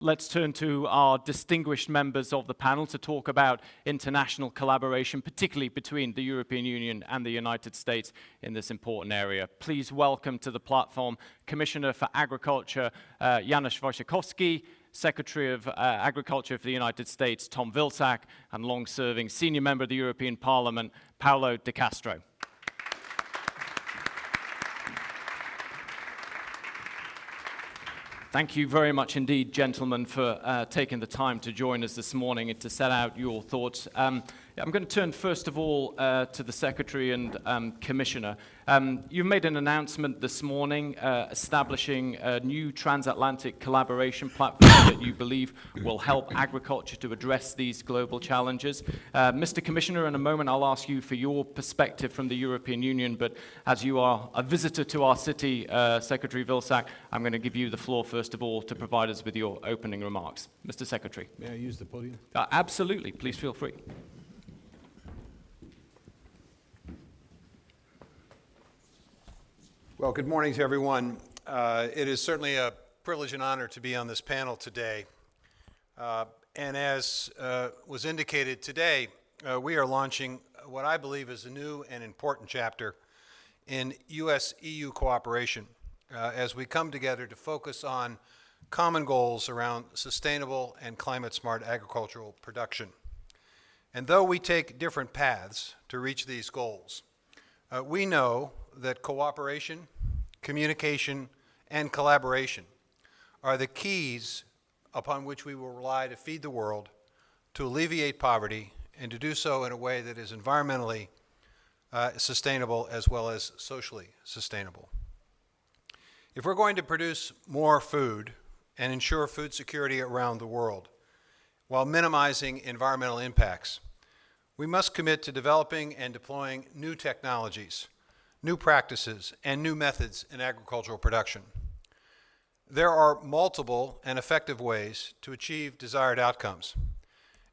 Let's turn to our distinguished members of the panel to talk about international collaboration, particularly between the European Union and the United States in this important area. Please welcome to the platform Commissioner for Agriculture, Janusz Wojciechowski, Secretary of Agriculture for the United States, Tom Vilsack, and long-serving senior member of the European Parliament, Paolo de Castro. Thank you very much indeed, gentlemen, for taking the time to join us this morning and to set out your thoughts. I'm going to turn first of all to the Secretary and Commissioner. You made an announcement this morning establishing a new transatlantic collaboration platform that you believe will help agriculture to address these global challenges. Mr. Commissioner, in a moment I'll ask you for your perspective from the European Union, but as you are a visitor to our city, Secretary Vilsack, I'm going to give you the floor first of all to provide us with your opening remarks. Mr. Secretary. May I use the podium? Absolutely. Please feel free. Well, good morning to everyone. It is certainly a privilege and honor to be on this panel today. And as was indicated today, we are launching what I believe is a new and important chapter in U.S.-EU cooperation as we come together to focus on common goals around sustainable and climate-smart agricultural production. And though we take different paths to reach these goals, we know that cooperation, communication, and collaboration are the keys upon which we will rely to feed the world, to alleviate poverty, and to do so in a way that is environmentally sustainable as well as socially sustainable. If we're going to produce more food and ensure food security around the world while minimizing environmental impacts, we must commit to developing and deploying new technologies, new practices, and new methods in agricultural production. There are multiple and effective ways to achieve desired outcomes,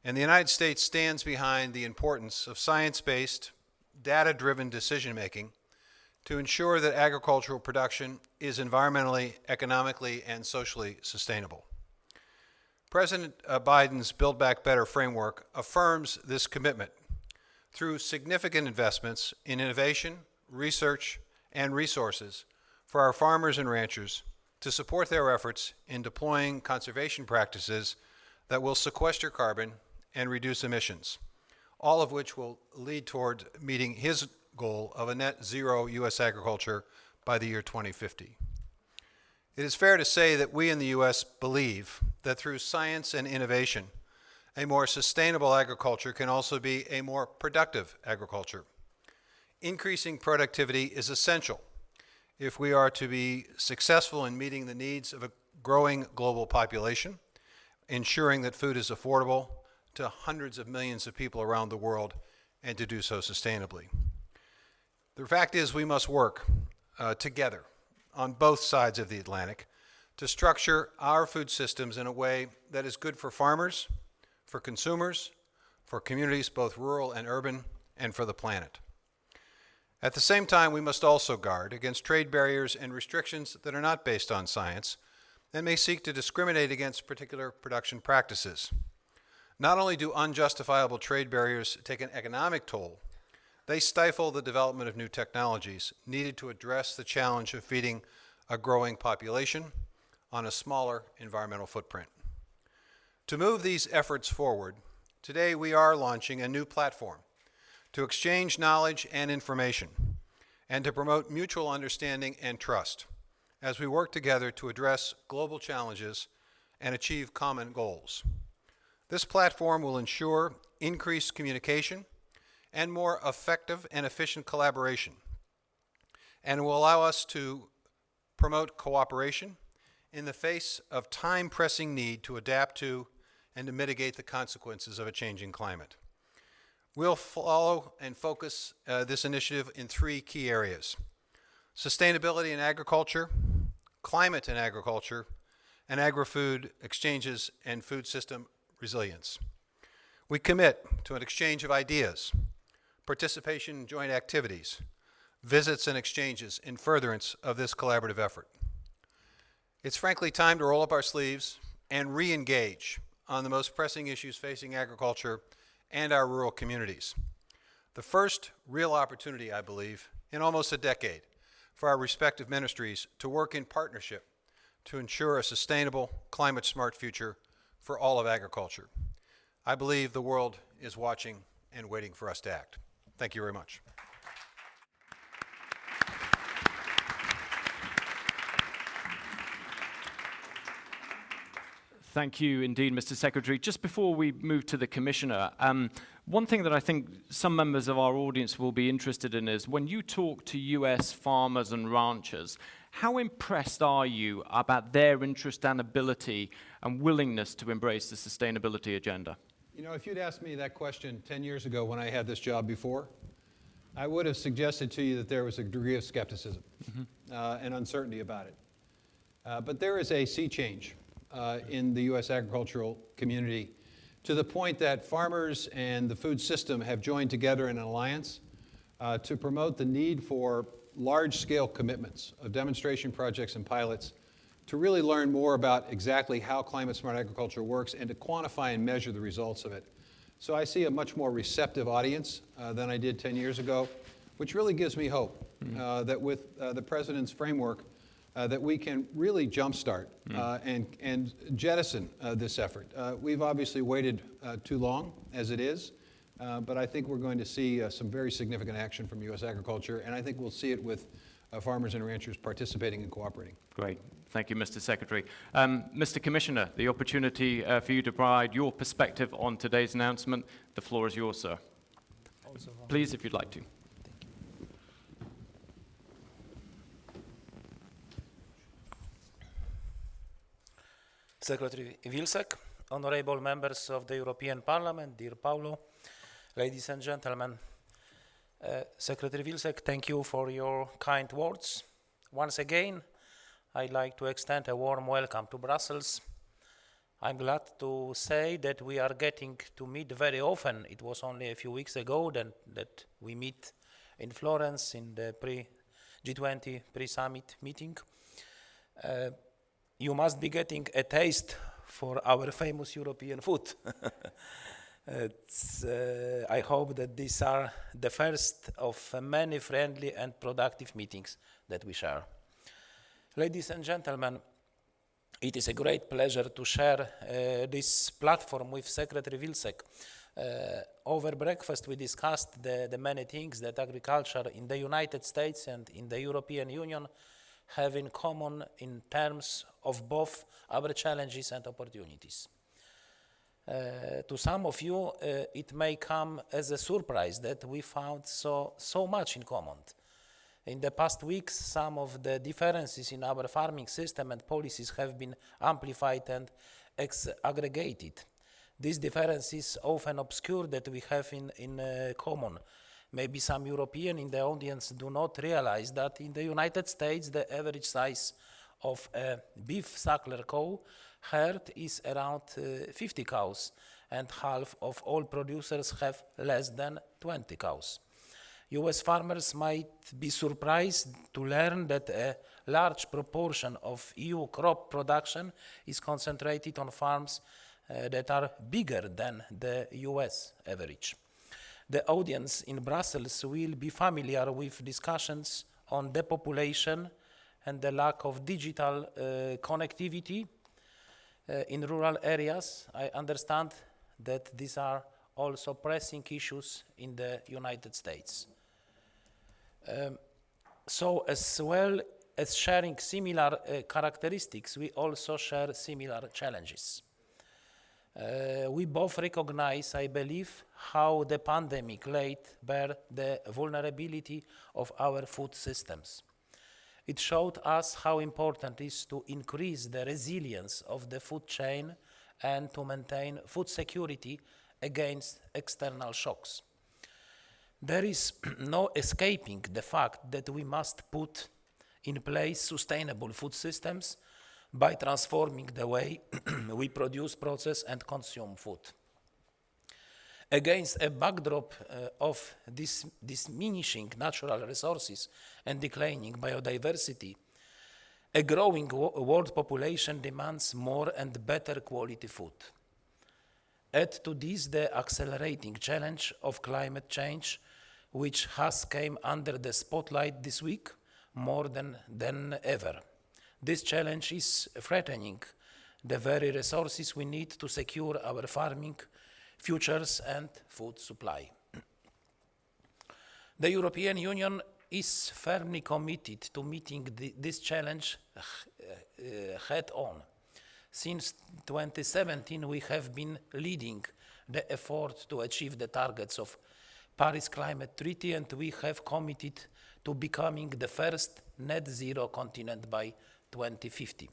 and the United States stands behind the importance of science-based, data-driven decision-making to ensure that agricultural production is environmentally, economically, and socially sustainable. President Biden's Build Back Better framework affirms this commitment through significant investments in innovation, research, and resources for our farmers and ranchers to support their efforts in deploying conservation practices that will sequester carbon and reduce emissions, all of which will lead toward meeting his goal of a net zero U.S. agriculture by the year 2050. It is fair to say that we in the U.S. believe that through science and innovation, a more sustainable agriculture can also be a more productive agriculture. Increasing productivity is essential if we are to be successful in meeting the needs of a growing global population, ensuring that food is affordable to hundreds of millions of people around the world, and to do so sustainably. The fact is we must work together on both sides of the Atlantic to structure our food systems in a way that is good for farmers, for consumers, for communities both rural and urban, and for the planet. At the same time, we must also guard against trade barriers and restrictions that are not based on science and may seek to discriminate against particular production practices. Not only do unjustifiable trade barriers take an economic toll, they stifle the development of new technologies needed to address the challenge of feeding a growing population on a smaller environmental footprint. To move these efforts forward, today we are launching a new platform to exchange knowledge and information and to promote mutual understanding and trust as we work together to address global challenges and achieve common goals. This platform will ensure increased communication and more effective and efficient collaboration, and will allow us to promote cooperation in the face of time-pressing need to adapt to and to mitigate the consequences of a changing climate. We'll follow and focus this initiative in three key areas: sustainability in agriculture, climate in agriculture, and agri-food exchanges and food system resilience. We commit to an exchange of ideas, participation in joint activities, visits and exchanges in furtherance of this collaborative effort. It's frankly time to roll up our sleeves and re-engage on the most pressing issues facing agriculture and our rural communities. The first real opportunity, I believe, in almost a decade for our respective ministries to work in partnership to ensure a sustainable, climate-smart future for all of agriculture. I believe the world is watching and waiting for us to act. Thank you very much. Thank you indeed, Mr. Secretary. Just before we move to the Commissioner, one thing that I think some members of our audience will be interested in is when you talk to US farmers and ranchers, how impressed are you about their interest and ability and willingness to embrace the sustainability agenda? You know, if you'd asked me that question 10 years ago when I had this job before, I would have suggested to you that there was a degree of skepticism and uncertainty about it. But there is a sea change in the U.S. agricultural community to the point that farmers and the food system have joined together in an alliance to promote the need for large-scale commitments of demonstration projects and pilots to really learn more about exactly how climate-smart agriculture works and to quantify and measure the results of it. So I see a much more receptive audience than I did 10 years ago, which really gives me hope that with the President's framework, that we can really jumpstart and jettison this effort. We've obviously waited too long as it is, but I think we're going to see some very significant action from U.S. agriculture, and I think we'll see it with farmers and ranchers participating and cooperating. Great. Thank you, Mr. Secretary. Mr. Commissioner, the opportunity for you to provide your perspective on today's announcement. The floor is yours, sir. Please, if you'd like to. Secretary Vilsack, honorable members of the European Parliament, dear Paolo, ladies and gentlemen. Secretary Vilsack, thank you for your kind words. Once again, I'd like to extend a warm welcome to Brussels. I'm glad to say that we are getting to meet very often. It was only a few weeks ago that we meet in Florence in the G20 pre-summit meeting. You must be getting a taste for our famous European food. I hope that these are the first of many friendly and productive meetings that we share. Ladies and gentlemen, it is a great pleasure to share this platform with Secretary Vilsack. Over breakfast we discussed the many things that agriculture in the United States and in the European Union have in common in terms of both our challenges and opportunities. To some of you, it may come as a surprise that we found so much in common. In the past weeks, some of the differences in our farming system and policies have been amplified and aggregated. These differences often obscure that we have in common. Maybe some Europeans in the audience do not realize that in the United States, the average size of a beef suckler cow herd is around 50 cows, and half of all producers have less than 20 cows. US farmers might be surprised to learn that a large proportion of EU crop production is concentrated on farms that are bigger than the US average. The audience in Brussels will be familiar with discussions on depopulation and the lack of digital connectivity in rural areas. I understand that these are also pressing issues in the United States. So as well as sharing similar characteristics, we also share similar challenges. We both recognize, I believe, how the pandemic laid bare the vulnerability of our food systems. It showed us how important it is to increase the resilience of the food chain and to maintain food security against external shocks. There is no escaping the fact that we must put in place sustainable food systems by transforming the way we produce, process, and consume food. Against a backdrop of diminishing natural resources and declining biodiversity, A growing world population demands more and better quality food. Add to this the accelerating challenge of climate change, which has come under the spotlight this week more than ever. This challenge is threatening the very resources we need to secure our farming futures and food supply. The European Union is firmly committed to meeting this challenge head on. Since 2017, we have been leading the effort to achieve the targets of Paris Climate Treaty, and we have committed to becoming the first net zero continent by 2050.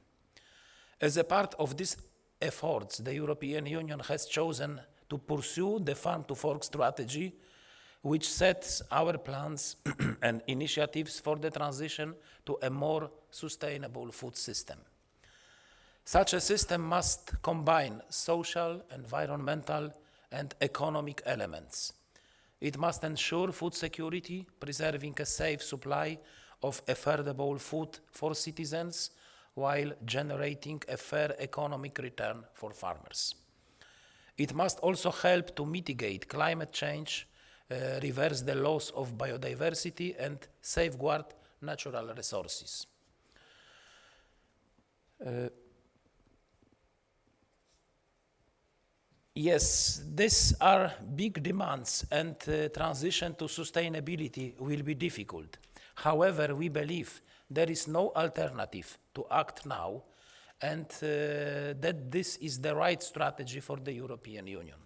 As a part of these efforts, the European Union has chosen to pursue the Farm to Fork strategy, which sets our plans and initiatives for the transition to a more sustainable food system. Such a system must combine social, environmental, and economic elements. It must ensure food security, preserving a safe supply of affordable food for citizens, while generating a fair economic return for farmers. It must also help to mitigate climate change, reverse the loss of biodiversity, and safeguard natural resources. Yes, these are big demands, and transition to sustainability will be difficult. However, we believe there is no alternative to act now, and that this is the right strategy for the European Union.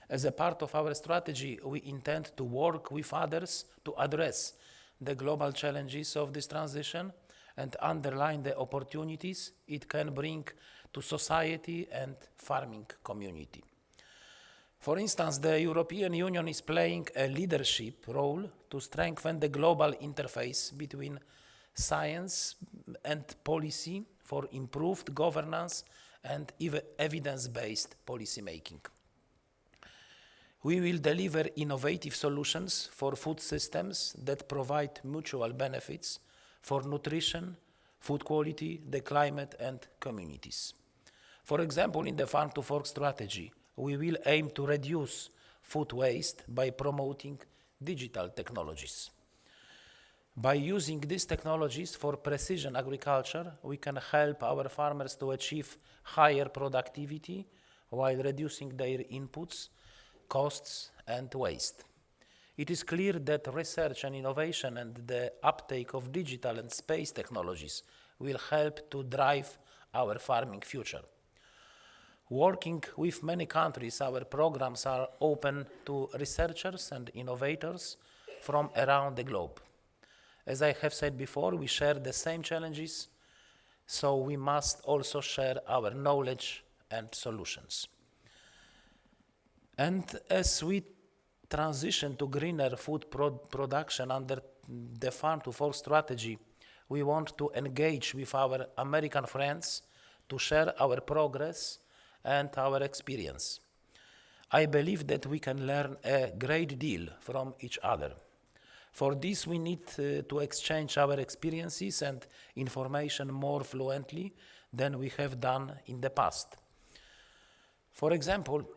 As a part of our strategy, we intend to work with others to address the global challenges of this transition and underline the opportunities it can bring to society and farming community. For instance, the European Union is playing a leadership role to strengthen the global interface between science and policy for improved governance and evidence-based policymaking. We will deliver innovative solutions for food systems that provide mutual benefits for nutrition, food quality, the climate, and communities. For example, in the Farm to Fork strategy, we will aim to reduce food waste by promoting digital technologies. By using these technologies for precision agriculture, we can help our farmers to achieve higher productivity while reducing their inputs, costs, and waste. It is clear that research and innovation and the uptake of digital and space technologies will help to drive our farming future. Working with many countries, our programs are open to researchers and innovators from around the globe. As I have said before, we share the same challenges, so we must also share our knowledge and solutions. And as we transition to greener food production under the Farm to Fork strategy, we want to engage with our American friends to share our progress and our experience. I believe that we can learn a great deal from each other. For this, we need to exchange our experiences and information more fluently than we have done in the past. For example,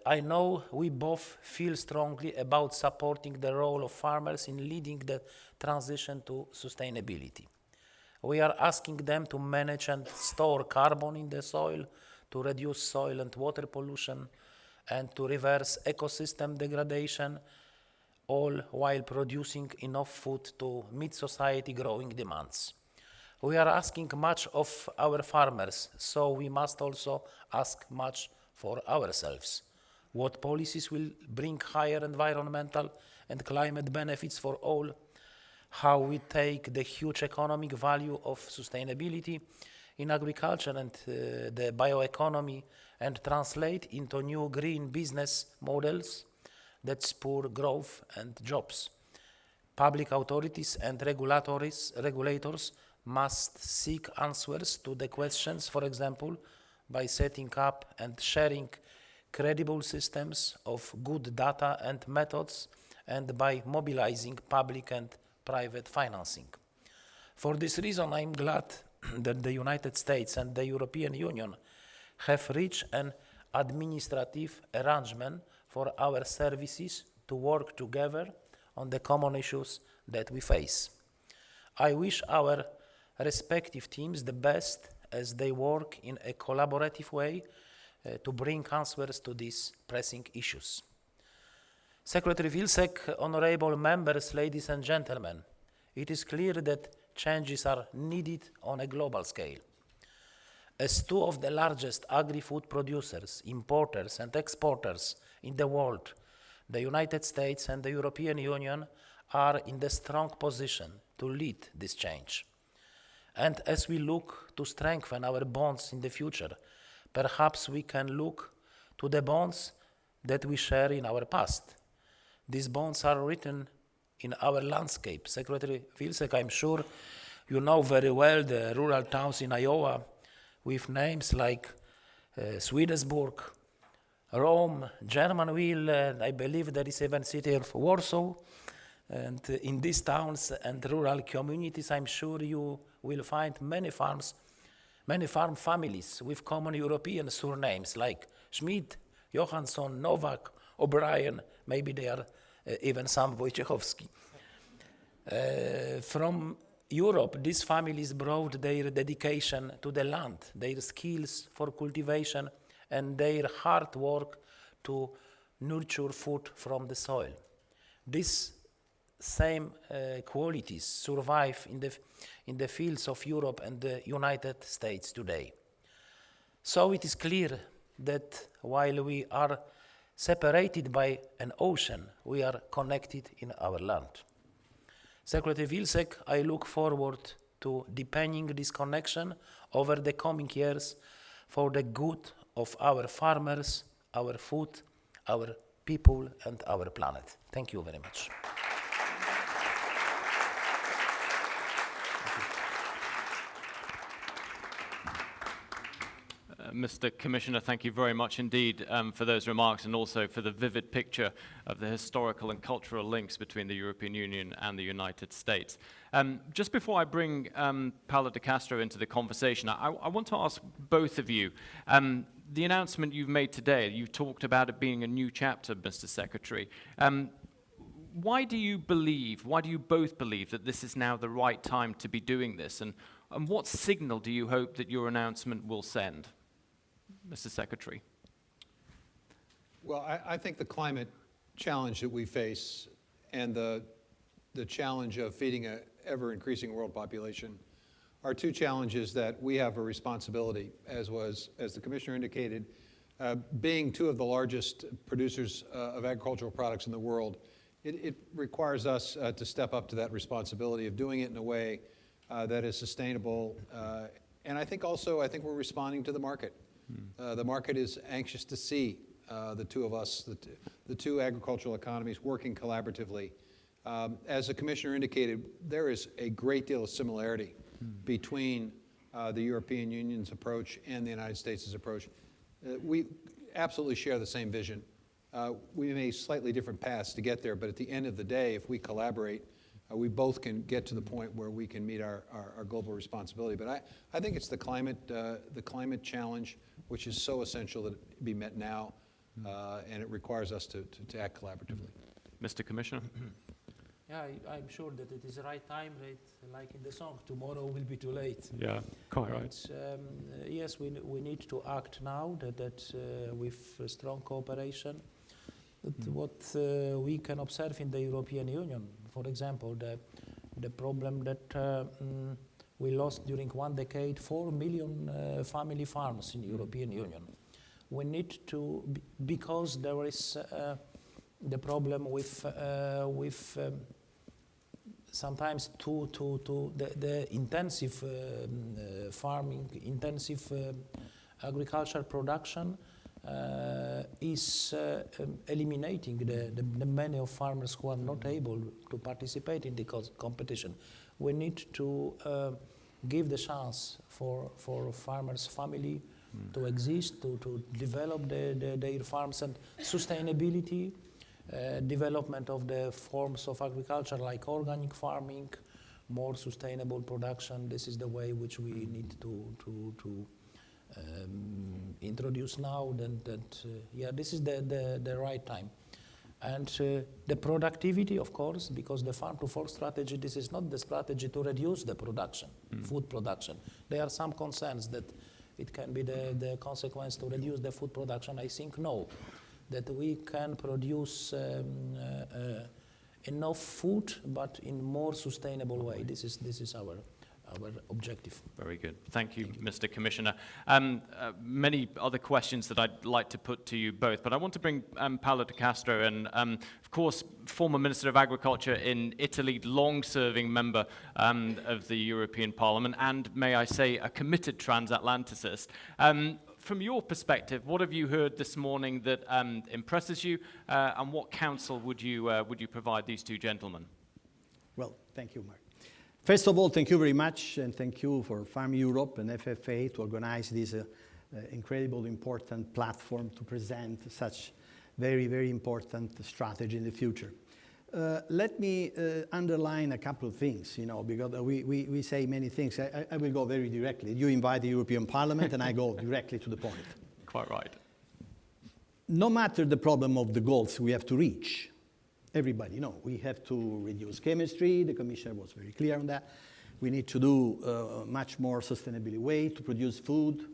I know we both feel strongly about supporting the role of farmers in leading the transition to sustainability. We are asking them to manage and store carbon in the soil, to reduce soil and water pollution, and to reverse ecosystem degradation, all while producing enough food to meet society growing demands. We are asking much of our farmers, so we must also ask much for ourselves. What policies will bring higher environmental and climate benefits for all? How we take the huge economic value of sustainability in agriculture and the bioeconomy and translate into new green business models that spur growth and jobs. Public authorities and regulators must seek answers to the questions, for example, by setting up and sharing credible systems of good data and methods, and by mobilizing public and private financing. For this reason, I'm glad that the United States and the European Union have reached an administrative arrangement for our services to work together on the common issues that we face. I wish our respective teams the best as they work in a collaborative way to bring answers to these pressing issues. Secretary Vilsack, honorable members, ladies and gentlemen, it is clear that changes are needed on a global scale. As two of the largest agri-food producers, importers and exporters in the world, the United States and the European Union are in the strong position to lead this change. And as we look to strengthen our bonds in the future, perhaps we can look to the bonds that we share in our past. These bonds are written in our landscape. Secretary Vilsack, I'm sure you know very well the rural towns in Iowa with names like Swedesburg, Rome, Germanville, and I believe there is even city of Warsaw. And in these towns and rural communities, I'm sure you will find many farm families with common European surnames like Schmidt, Johansson, Novak, O'Brien, maybe they are even some Wojciechowski. From Europe, these families brought their dedication to the land, their skills for cultivation, and their hard work to nurture food from the soil. These same qualities survive in the fields of Europe and the United States today. So it is clear that while we are separated by an ocean, we are connected in our land. Secretary Vilsack, I look forward to deepening this connection over the coming years for the good of our farmers, our food, our people, and our planet. Thank you very much. Mr. Commissioner, thank you very much indeed for those remarks and also for the vivid picture of the historical and cultural links between the European Union and the United States. Just before I bring Paolo de Castro into the conversation, I want to ask both of you, the announcement you've made today, you've talked about it being a new chapter, Mr. Secretary. Why do you both believe that this is now the right time to be doing this? And what signal do you hope that your announcement will send? Mr. Secretary. Well, I think the climate challenge that we face and the challenge of feeding an ever-increasing world population are two challenges that we have a responsibility, as the Commissioner indicated, being two of the largest producers of agricultural products in the world. It requires us to step up to that responsibility of doing it in a way that is sustainable. And I think we're responding to the market. The market is anxious to see the two of us, the two agricultural economies working collaboratively. As the Commissioner indicated, there is a great deal of similarity between the European Union's approach and the United States' approach. We absolutely share the same vision. We may slightly different paths to get there, but at the end of the day, if we collaborate, we both can get to the point where we can meet our global responsibility. But I think it's the climate challenge, which is so essential that it be met now, and it requires us to act collaboratively. Mr. Commissioner? Yeah, I'm sure that it is the right time, right? Like in the song, tomorrow will be too late. Yeah, quite right. Yes, we need to act now, that with strong cooperation. What we can observe in the European Union, for example, the problem that we lost during one decade, 4 million family farms in the European Union. We need to, because there is the problem with sometimes the intensive farming, intensive agricultural production is eliminating the many of farmers who are not able to participate in the competition. We need to give the chance for farmers' family to exist, to develop their farms, and sustainability, development of the forms of agriculture like organic farming, more sustainable production. This is the way which we need to introduce now. This is the right time. And the productivity, of course, because the farm-to-fork strategy, this is not the strategy to reduce the production, food production. There are some concerns that it can be the consequence to reduce the food production. I think no, that we can produce enough food, but in more sustainable way. This is our objective. Very good. Thank you, Mr. Commissioner. Many other questions that I'd like to put to you both, but I want to bring Paolo de Castro in. Of course, former Minister of Agriculture in Italy, long-serving member of the European Parliament, and may I say, a committed transatlanticist. From your perspective, what have you heard this morning that impresses you, and what counsel would you provide these two gentlemen? Well, thank you, Mark. First of all, thank you very much, and thank you for Farm Europe and FFA to organize this incredibly important platform to present such very, very important strategy in the future. Let me underline a couple of things, because we say many things. I will go very directly. You invite the European Parliament, and I go directly to the point. Quite right. No matter the problem of the goals we have to reach, everybody knows we have to reduce chemistry. The Commissioner was very clear on that. We need to do a much more sustainable way to produce food.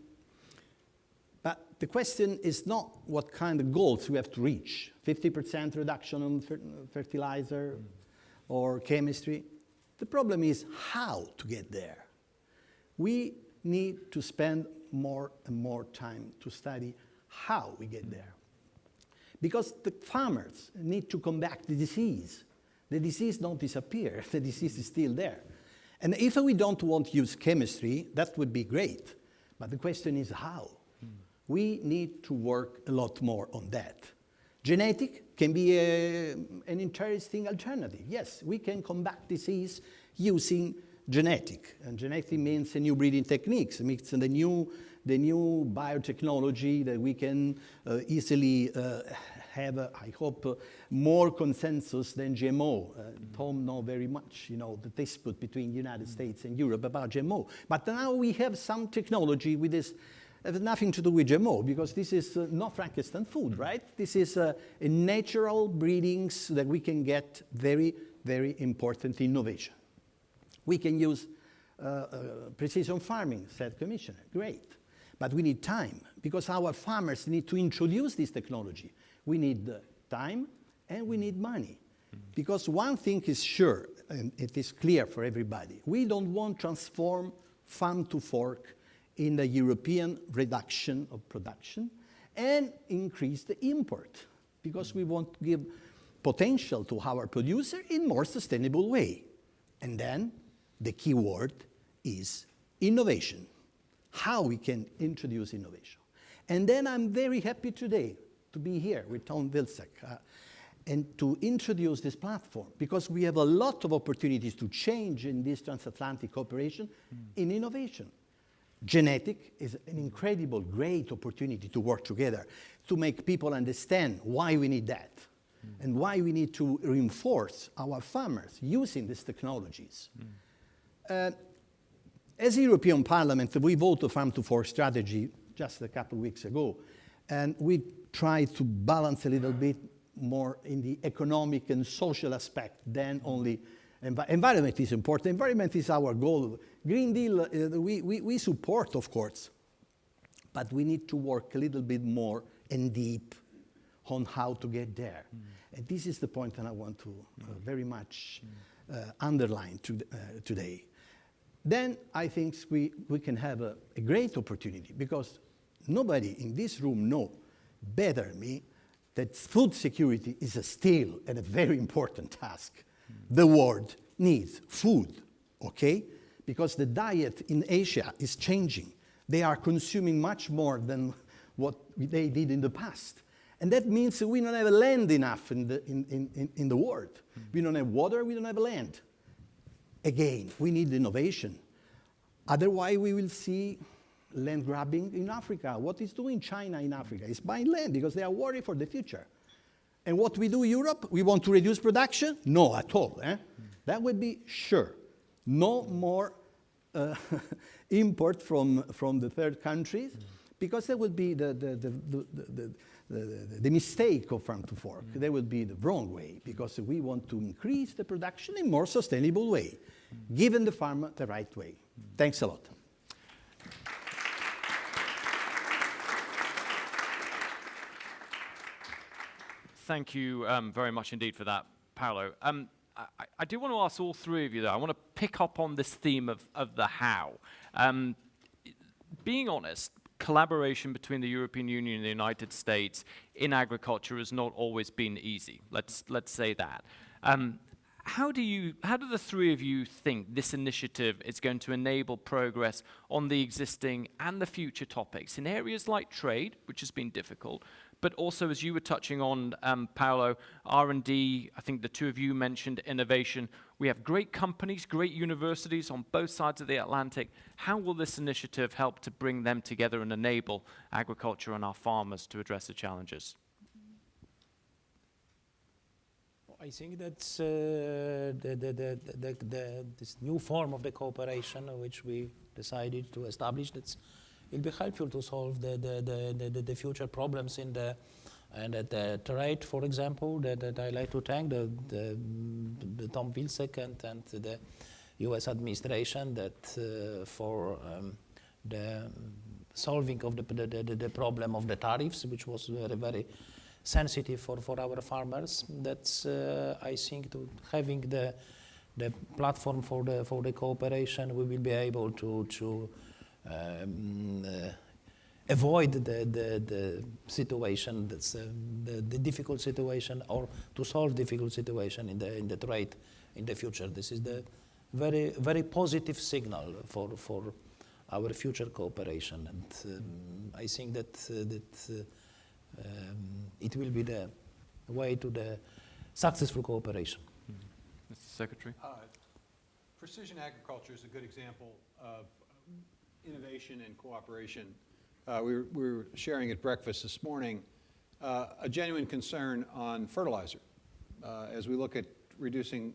But the question is not what kind of goals we have to reach. 50% reduction on fertilizer or chemistry. The problem is how to get there. We need to spend more and more time to study how we get there. Because the farmers need to combat the disease. The disease don't disappear. The disease is still there. And if we don't want to use chemistry, that would be great. But the question is how. We need to work a lot more on that. Genetic can be an interesting alternative. Yes, we can combat disease using genetic. And genetic means new breeding techniques. It means the new biotechnology that we can easily have, I hope, more consensus than GMO. Tom knows very much, the dispute between the United States and Europe about GMO. But now we have some technology with this. It has nothing to do with GMO, because this is not Frankenstein food, right? This is a natural breedings that we can get very, very important innovation. We can use precision farming, said Commissioner. Great. But we need time, because our farmers need to introduce this technology. We need time and we need money. Because one thing is sure, and it is clear for everybody, we don't want to transform farm to fork in the European reduction of production and increase the import, because we want to give potential to our producer in more sustainable way. And then the key word is innovation, how we can introduce innovation. And then I'm very happy today to be here with Tom Vilsack and to introduce this platform, because we have a lot of opportunities to change in this transatlantic cooperation in innovation. Genetic is an incredible, great opportunity to work together, to make people understand why we need that, and why we need to reinforce our farmers using these technologies. As a European Parliament, we voted a farm-to-fork strategy just a couple of weeks ago, and we tried to balance a little bit more in the economic and social aspect than only environment is important. Environment is our goal. Green Deal, we support, of course, but we need to work a little bit more and deep on how to get there. And this is the point that I want to very much underline today. Then I think we can have a great opportunity, because nobody in this room knows better than me that food security is still a very important task. The world needs food, okay? Because the diet in Asia is changing. They are consuming much more than what they did in the past. And that means we don't have land enough in the world. We don't have water, we don't have land. Again, we need innovation. Otherwise, we will see land grabbing in Africa. What is doing China in Africa? It's buying land because they are worried for the future. And what we do in Europe, we want to reduce production? No, at all. That would be sure. No more import from the third countries, because that would be the mistake of farm to fork. That would be the wrong way, because we want to increase the production in a more sustainable way, giving the farmer the right way. Thanks a lot. Thank you very much indeed for that, Paolo. I do want to ask all three of you, though, I want to pick up on this theme of the how. Being honest, collaboration between the European Union and the United States in agriculture has not always been easy. Let's say that. How do the three of you think this initiative is going to enable progress on the existing and the future topics in areas like trade, which has been difficult, but also, as you were touching on, Paolo, R&D, I think the two of you mentioned innovation. We have great companies, great universities on both sides of the Atlantic. How will this initiative help to bring them together and enable agriculture and our farmers to address the challenges? I think that's this new form of the cooperation which we decided to establish. It'll be helpful to solve the future problems in the trade, for example. That I like to thank the Tom Vilsack and the U.S. administration that for the solving of the problem of the tariffs, which was very sensitive for our farmers. That's I think to having the platform for the cooperation, we will be able to avoid the situation that's the difficult situation, or to solve difficult situation in the trade in the future. This is the very positive signal for our future cooperation, and I think that it will be the way to the successful cooperation. Mr. Secretary? Precision agriculture is a good example of innovation and cooperation. We were sharing at breakfast this morning a genuine concern on fertilizer. As we look at reducing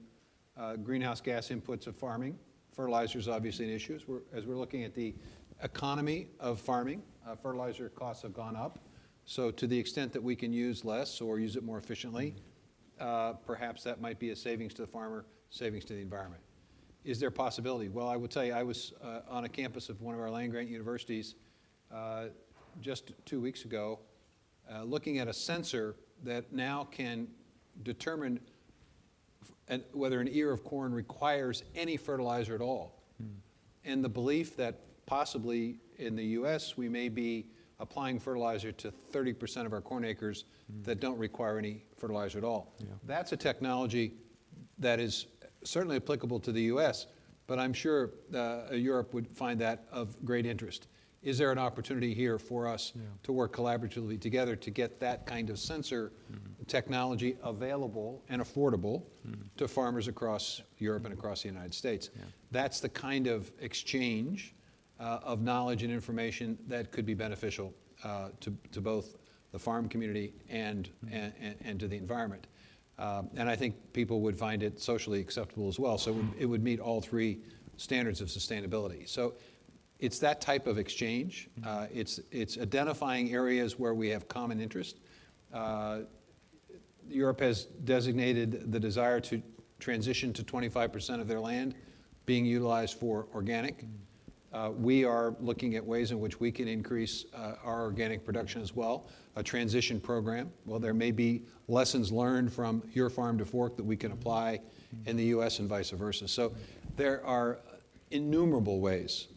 greenhouse gas inputs of farming, fertilizer is obviously an issue. As we're looking at the economy of farming, fertilizer costs have gone up. So to the extent that we can use less or use it more efficiently, perhaps that might be a savings to the farmer, savings to the environment. Is there a possibility? Well, I will tell you, I was on a campus of one of our land-grant universities just 2 weeks ago, looking at a sensor that now can determine whether an ear of corn requires any fertilizer at all. And the belief that possibly in the U.S. we may be applying fertilizer to 30% of our corn acres that don't require any fertilizer at all. Yeah. That's a technology that is certainly applicable to the U.S., but I'm sure Europe would find that of great interest. Is there an opportunity here for us to work collaboratively together to get that kind of sensor technology available and affordable to farmers across Europe and across the United States? Yeah. That's the kind of exchange of knowledge and information that could be beneficial to both the farm community and to the environment. And I think people would find it socially acceptable as well. So it would meet all three standards of sustainability. So it's that type of exchange. It's identifying areas where we have common interest. Europe has designated the desire to transition to 25% of their land being utilized for organic. We are looking at ways in which we can increase our organic production as well, a transition program. Well, there may be lessons learned from your farm to fork that we can apply in the U.S. and vice versa. So there are innumerable ways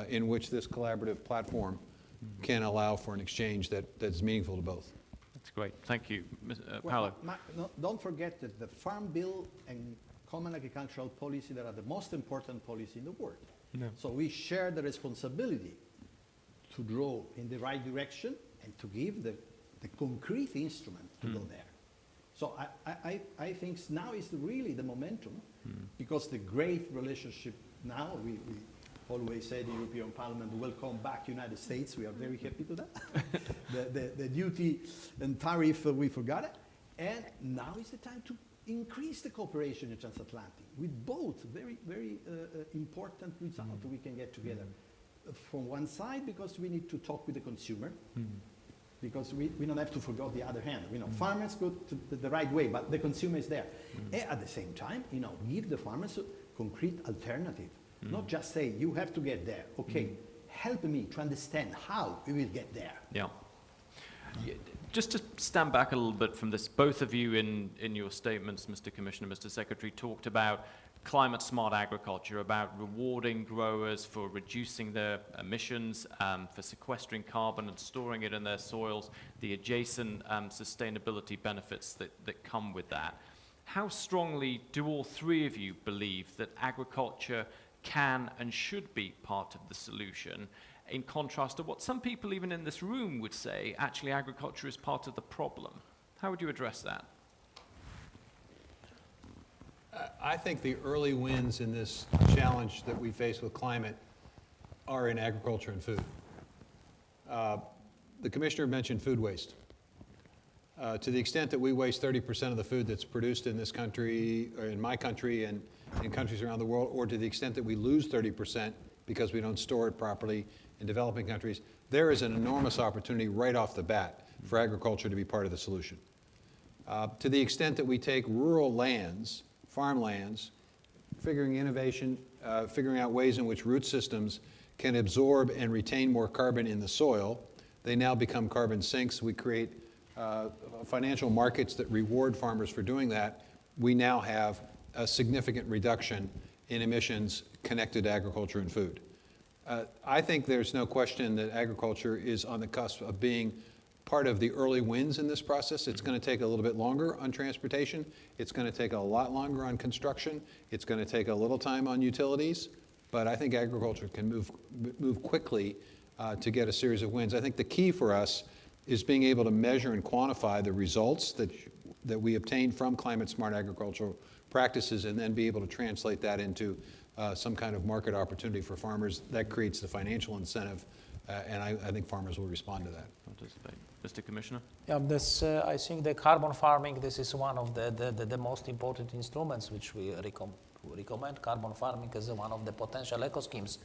in which this collaborative platform can allow for an exchange that's meaningful to both. That's great. Thank you. Paolo. Well, don't forget that the Farm Bill and Common Agricultural Policy that are the most important policy in the world. No. So we share the responsibility to draw in the right direction and to give the concrete instrument to go there. So I think now is really the momentum because the great relationship now, we always say the European Parliament welcome back United States. We are very happy to that. the duty and tariff, we forgot it. And now is the time to increase the cooperation in Transatlantic with both very, very important results we can get together. From one side, because we need to talk with the consumer, because we don't have to forget the other hand. Farmers go to the right way, but the consumer is there. And at the same time, give the farmers a concrete alternative. Not just say, you have to get there. Okay, help me to understand how we will get there. Yeah. Just to stand back a little bit from this, both of you in your statements, Mr. Commissioner, Mr. Secretary, talked about climate smart agriculture, about rewarding growers for reducing their emissions, for sequestering carbon and storing it in their soils, the adjacent sustainability benefits that come with that. How strongly do all three of you believe that agriculture can and should be part of the solution, in contrast to what some people even in this room would say, actually agriculture is part of the problem? How would you address that? I think the early wins in this challenge that we face with climate are in agriculture and food. The Commissioner mentioned food waste. To the extent that we waste 30% of the food that's produced in this country, or in my country and in countries around the world, or to the extent that we lose 30% because we don't store it properly in developing countries, there is an enormous opportunity right off the bat for agriculture to be part of the solution. To the extent that we take rural lands, farmlands, figuring innovation, figuring out ways in which root systems can absorb and retain more carbon in the soil, they now become carbon sinks. We create financial markets that reward farmers for doing that. We now have a significant reduction in emissions connected to agriculture and food. I think there's no question that agriculture is on the cusp of being part of the early wins in this process. It's going to take a little bit longer on transportation. It's going to take a lot longer on construction. It's going to take a little time on utilities. But I think agriculture can move quickly to get a series of wins. I think the key for us is being able to measure and quantify the results that we obtain from climate smart agricultural practices, and then be able to translate that into some kind of market opportunity for farmers. That creates the financial incentive, and I think farmers will respond to that. Mr. Commissioner? Yeah, I think the carbon farming, this is one of the most important instruments which we recommend carbon farming as one of the potential eco schemes.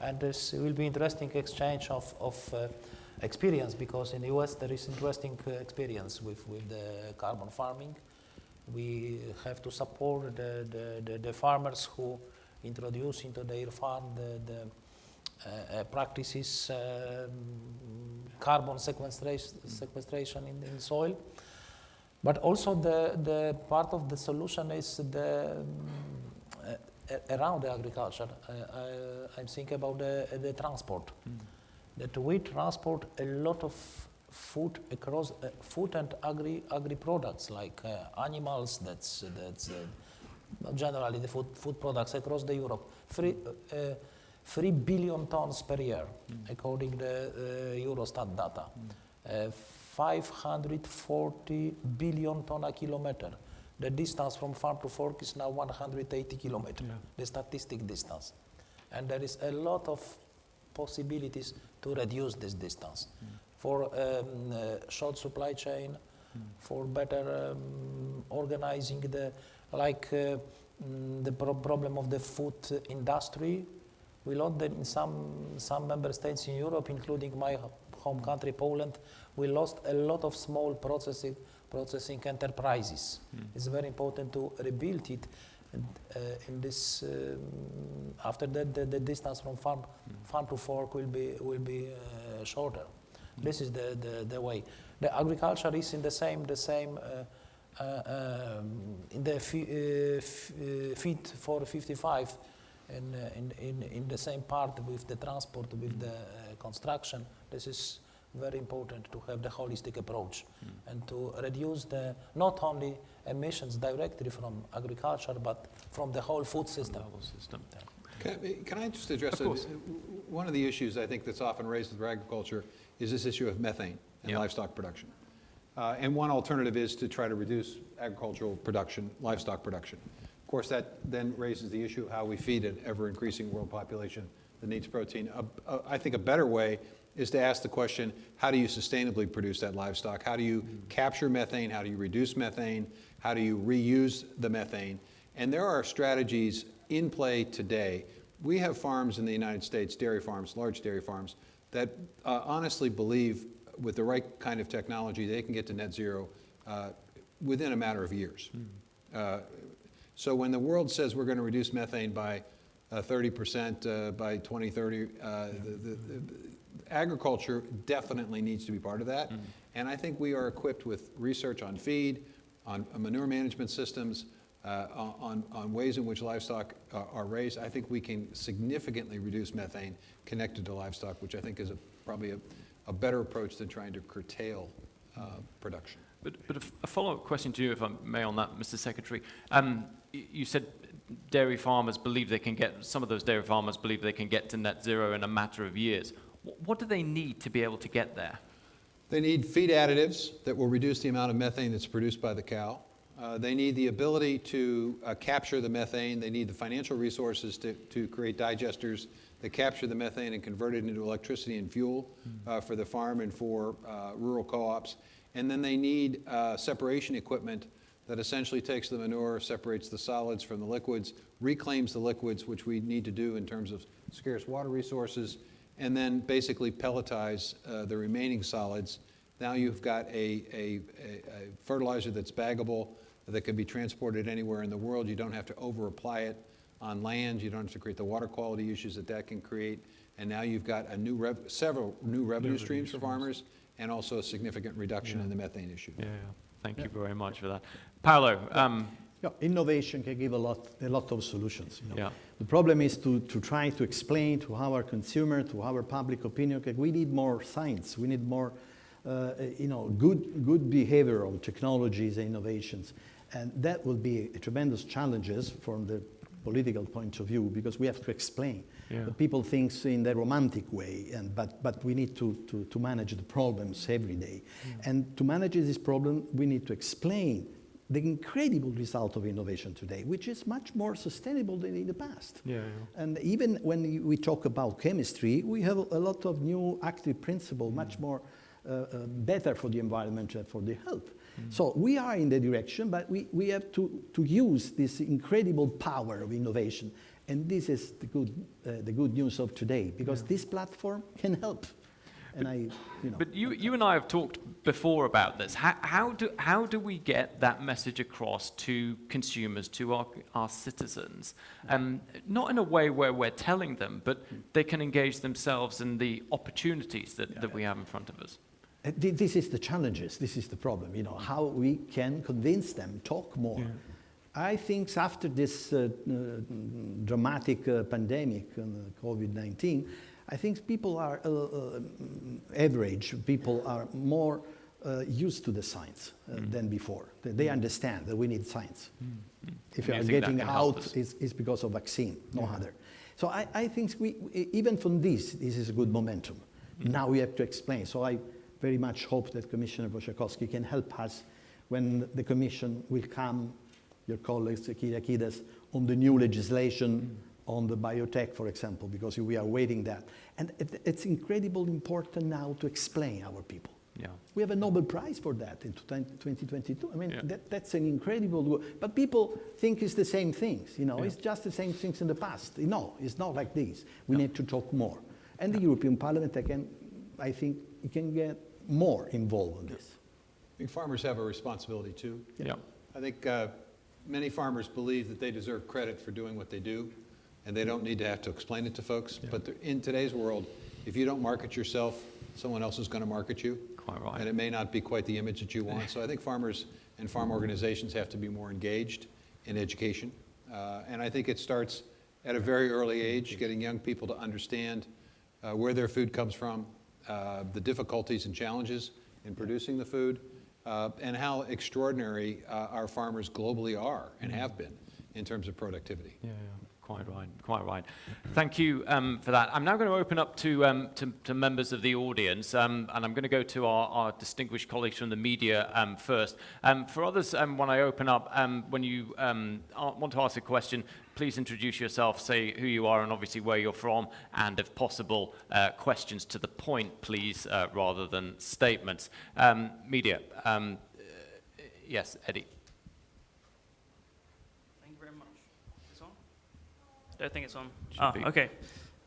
And this will be interesting exchange of experience, because in the US there is interesting experience with the carbon farming. We have to support the farmers who introduce into their farm the practices carbon sequestration in soil. But also the part of the solution is around the agriculture. I'm thinking about the transport. That we transport a lot of food across food and agri products, like animals. That's generally the food products across the Europe. 3 billion tons per year, according to Eurostat data. 540 billion ton a kilometer. The distance from farm to fork is now 180 kilometers, the statistic distance. And there is a lot of possibilities to reduce this distance for short supply chain, for better organizing the problem of the food industry. We lost that in some member states in Europe, including my home country, Poland. We lost a lot of small processing enterprises. It's very important to rebuild it. In this, after that, the distance from farm to fork will be shorter. This is the way. The agriculture is in the same in the Fit for 55. In the same part with the transport, with the construction. This is very important to have the holistic approach and to reduce not only emissions directly from agriculture, but from the whole food system. Can I just address one of the issues I think that's often raised with agriculture is this issue of methane and livestock production. And one alternative is to try to reduce agricultural production, livestock production. Of course, that then raises the issue of how we feed an ever-increasing world population that needs protein. I think a better way is to ask the question, how do you sustainably produce that livestock? How do you capture methane? How do you reduce methane? how do you reuse the methane? And there are strategies in play today. We have farms in the United States, dairy farms, large dairy farms, that honestly believe with the right kind of technology, they can get to net zero within a matter of years. So when the world says we're going to reduce methane by 30% by 2030, the agriculture definitely needs to be part of that. And I think we are equipped with research on feed, on manure management systems, on ways in which livestock are raised. I think we can significantly reduce methane connected to livestock, which I think is probably a better approach than trying to curtail production. But a follow-up question to you, if I may, on that, Mr. Secretary. You said dairy farmers believe they can get, some of those dairy farmers believe they can get to net zero in a matter of years. What do they need to be able to get there? They need feed additives that will reduce the amount of methane that's produced by the cow. They need the ability to capture the methane. They need the financial resources to create digesters that capture the methane and convert it into electricity and fuel for the farm and for rural co-ops. And then they need separation equipment that essentially takes the manure, separates the solids from the liquids, reclaims the liquids, which we need to do in terms of scarce water resources, and then basically pelletize the remaining solids. Now you've got a fertilizer that's baggable, that can be transported anywhere in the world. You don't have to over-apply it on land. You don't have to create the water quality issues that can create. And now you've got several new revenue streams for farmers, and also a significant reduction in the methane issue. Thank you very much for that. Paolo. Innovation can give a lot of solutions. Yeah. The problem is to try to explain to our consumer, to our public opinion, that we need more science. We need more, good behavioral technologies and innovations, and that will be a tremendous challenges from the political point of view, because we have to explain. But people think in the romantic way, but we need to manage the problems every day. And to manage this problem, we need to explain the incredible result of innovation today, which is much more sustainable than in the past. And even when we talk about chemistry, we have a lot of new active principles, much more better for the environment and for the health. So we are in the direction, but we have to use this incredible power of innovation. And this is the good news of today, because this platform can help. And But you and I have talked before about this. How do we get that message across to consumers, to our citizens? Not in a way where we're telling them, but they can engage themselves in the opportunities that we have in front of us. This is the challenges. This is the problem. How we can convince them, talk more. I think after this dramatic pandemic, COVID-19, I think people are average. People are more used to the science than before. They understand that we need science. If you are getting out, it's because of vaccine, no other. So I think even from this is a good momentum. Now we have to explain. So I very much hope that Commissioner Wojciechowski can help us when the Commission will come, your colleagues, Kyriakides, on the new legislation on the biotech, for example, because we are waiting that. And it's incredibly important now to explain our people. We have a Nobel Prize for that in 2022. I mean, that's an incredible work. But people think it's the same things, it's just the same things in the past. No, it's not like this. We need to talk more. And the European Parliament, I think, it can get more involved in this. I think farmers have a responsibility too. I think many farmers believe that they deserve credit for doing what they do, and they don't need to have to explain it to folks. But in today's world, if you don't market yourself, someone else is going to market you. Quite right. And it may not be quite the image that you want. So I think farmers and farm organizations have to be more engaged in education. And I think it starts at a very early age, getting young people to understand where their food comes from, the difficulties and challenges in producing the food, and how extraordinary our farmers globally are and have been in terms of productivity. Quite right. Thank you for that. I'm now going to open up to members of the audience, and I'm going to go to our distinguished colleagues from the media first. For others, when I open up, when you want to ask a question, please introduce yourself, say who you are and obviously where you're from, and if possible, questions to the point, please, rather than statements. Media. Yes, Eddie. don't think it's on. Should be. Okay.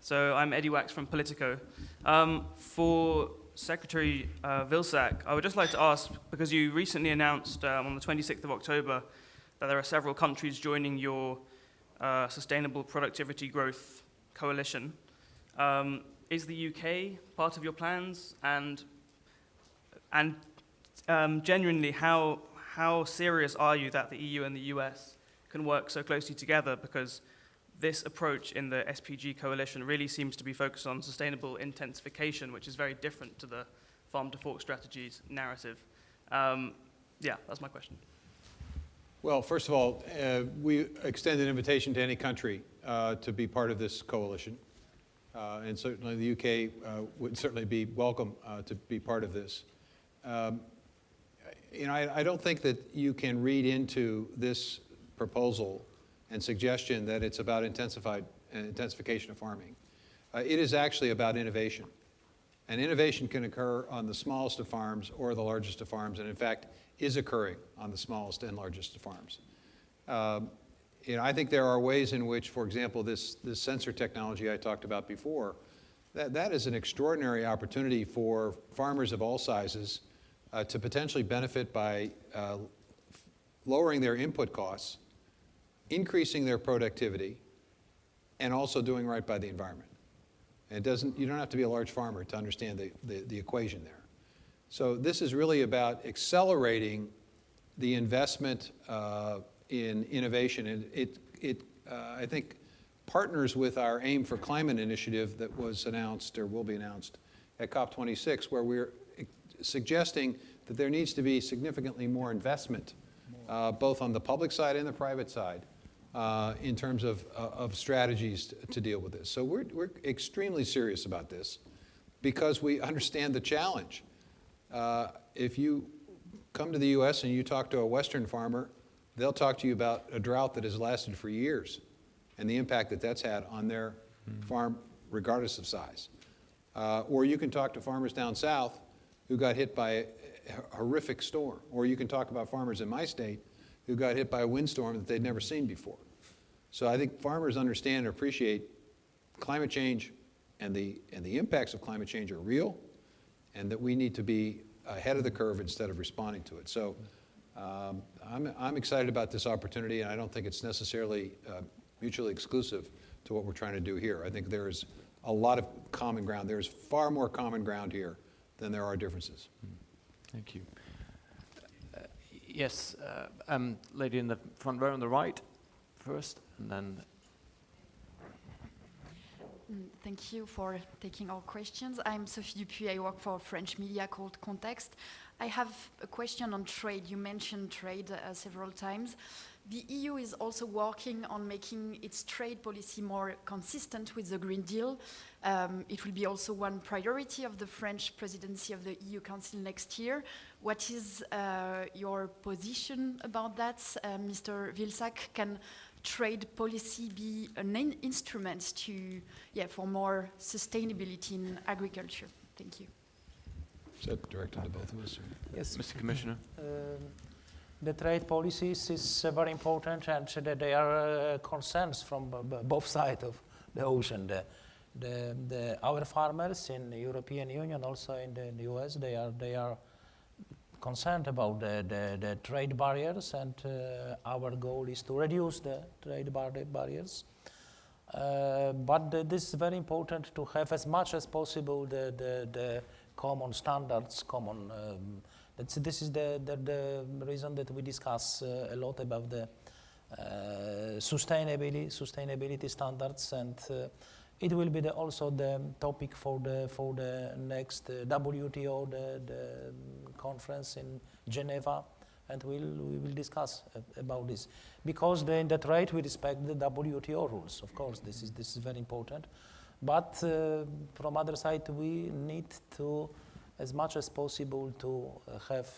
So I'm Eddie Wax from Politico. For Secretary Vilsack, I would just like to ask, because you recently announced on the 26th of October that there are several countries joining your Sustainable Productivity Growth Coalition. Is the UK part of your plans? And genuinely, how serious are you that the EU and the US can work so closely together? Because this approach in the SPG coalition really seems to be focused on sustainable intensification, which is very different to the farm to fork strategies narrative. Yeah, that's my question. Well, first of all, we extend an invitation to any country to be part of this coalition. And certainly the UK would certainly be welcome to be part of this. I don't think that you can read into this proposal and suggestion that it's about intensification of farming. It is actually about innovation. And innovation can occur on the smallest of farms or the largest of farms, and in fact is occurring on the smallest and largest of farms. I think there are ways in which, for example, this sensor technology I talked about before, that is an extraordinary opportunity for farmers of all sizes to potentially benefit by lowering their input costs, increasing their productivity, and also doing right by the environment. And you don't have to be a large farmer to understand the equation there. So this is really about accelerating the investment in innovation. And it I think, partners with our Aim for Climate initiative that was announced or will be announced at COP26, where we're suggesting that there needs to be significantly more investment, both on the public side and the private side, in terms of strategies to deal with this. So we're extremely serious about this because we understand the challenge. If you come to the US and you talk to a Western farmer, they'll talk to you about a drought that has lasted for years and the impact that that's had on their farm, regardless of size. Or you can talk to farmers down south who got hit by a horrific storm. Or you can talk about farmers in my state who got hit by a windstorm that they'd never seen before. So I think farmers understand and appreciate climate change and the impacts of climate change are real, and that we need to be ahead of the curve instead of responding to it. So I'm excited about this opportunity, and I don't think it's necessarily mutually exclusive to what we're trying to do here. I think there is a lot of common ground. There's far more common ground here than there are differences. Thank you. Yes, lady in the front row on the right first, and then... Thank you for taking our questions. I'm Sophie Dupuis. I work for a French media called Context. I have a question on trade. You mentioned trade several times. The EU is also working on making its trade policy more consistent with the Green Deal. It will be also one priority of the French presidency of the EU Council next year. What is your position about that, Mr. Vilsack? Can trade policy be an instrument for more sustainability in agriculture? Thank you. Is that directed to both of us? Yes. Mr. Commissioner. The trade policies is very important, and there are concerns from both sides of the ocean. Our farmers in the European Union, also in the US, they are concerned about the trade barriers, and our goal is to reduce the trade barriers. But this is very important to have as much as possible the common standards, this is the reason that we discuss a lot about the sustainability standards, and it will be also the topic for the next WTO, the conference in Geneva, and we will discuss about this. Because in the trade we respect the WTO rules, of course, this is very important. But from other side, we need to, as much as possible, to have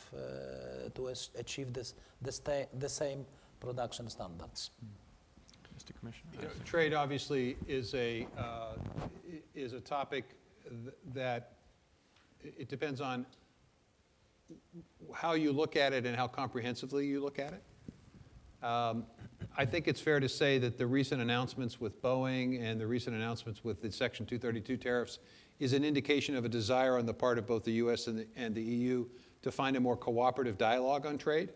to achieve the same production standards. Mr. Commissioner. Trade obviously is a topic that it depends on how you look at it and how comprehensively you look at it. I think it's fair to say that the recent announcements with Boeing and the recent announcements with the Section 232 tariffs is an indication of a desire on the part of both the U.S. and the EU to find a more cooperative dialogue on trade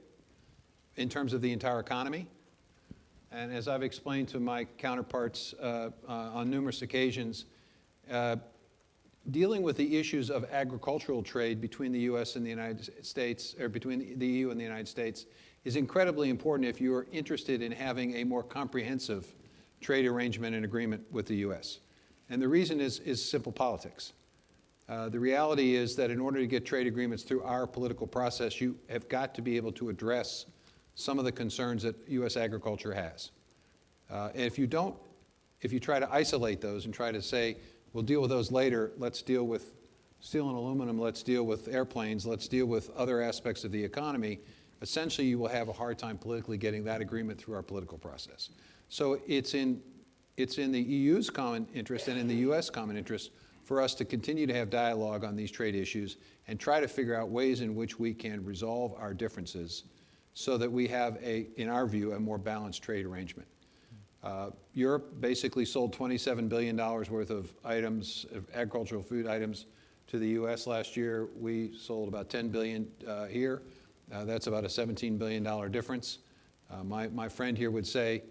in terms of the entire economy. And as I've explained to my counterparts on numerous occasions, dealing with the issues of agricultural trade between the U.S. and the United States, or between the EU and the United States, is incredibly important if you are interested in having a more comprehensive trade arrangement and agreement with the U.S. And the reason is simple politics. The reality is that in order to get trade agreements through our political process, you have got to be able to address some of the concerns that U.S. agriculture has. And if you try to isolate those and try to say, we'll deal with those later, let's deal with steel and aluminum, let's deal with airplanes, let's deal with other aspects of the economy, essentially you will have a hard time politically getting that agreement through our political process. So it's in the EU's common interest and in the U.S. common interest for us to continue to have dialogue on these trade issues and try to figure out ways in which we can resolve our differences so that we have, in our view, a more balanced trade arrangement. Europe basically sold $27 billion worth of items, of agricultural food items, to the U.S. last year. We sold about $10 billion here. That's about a $17 billion difference. My friend here would say,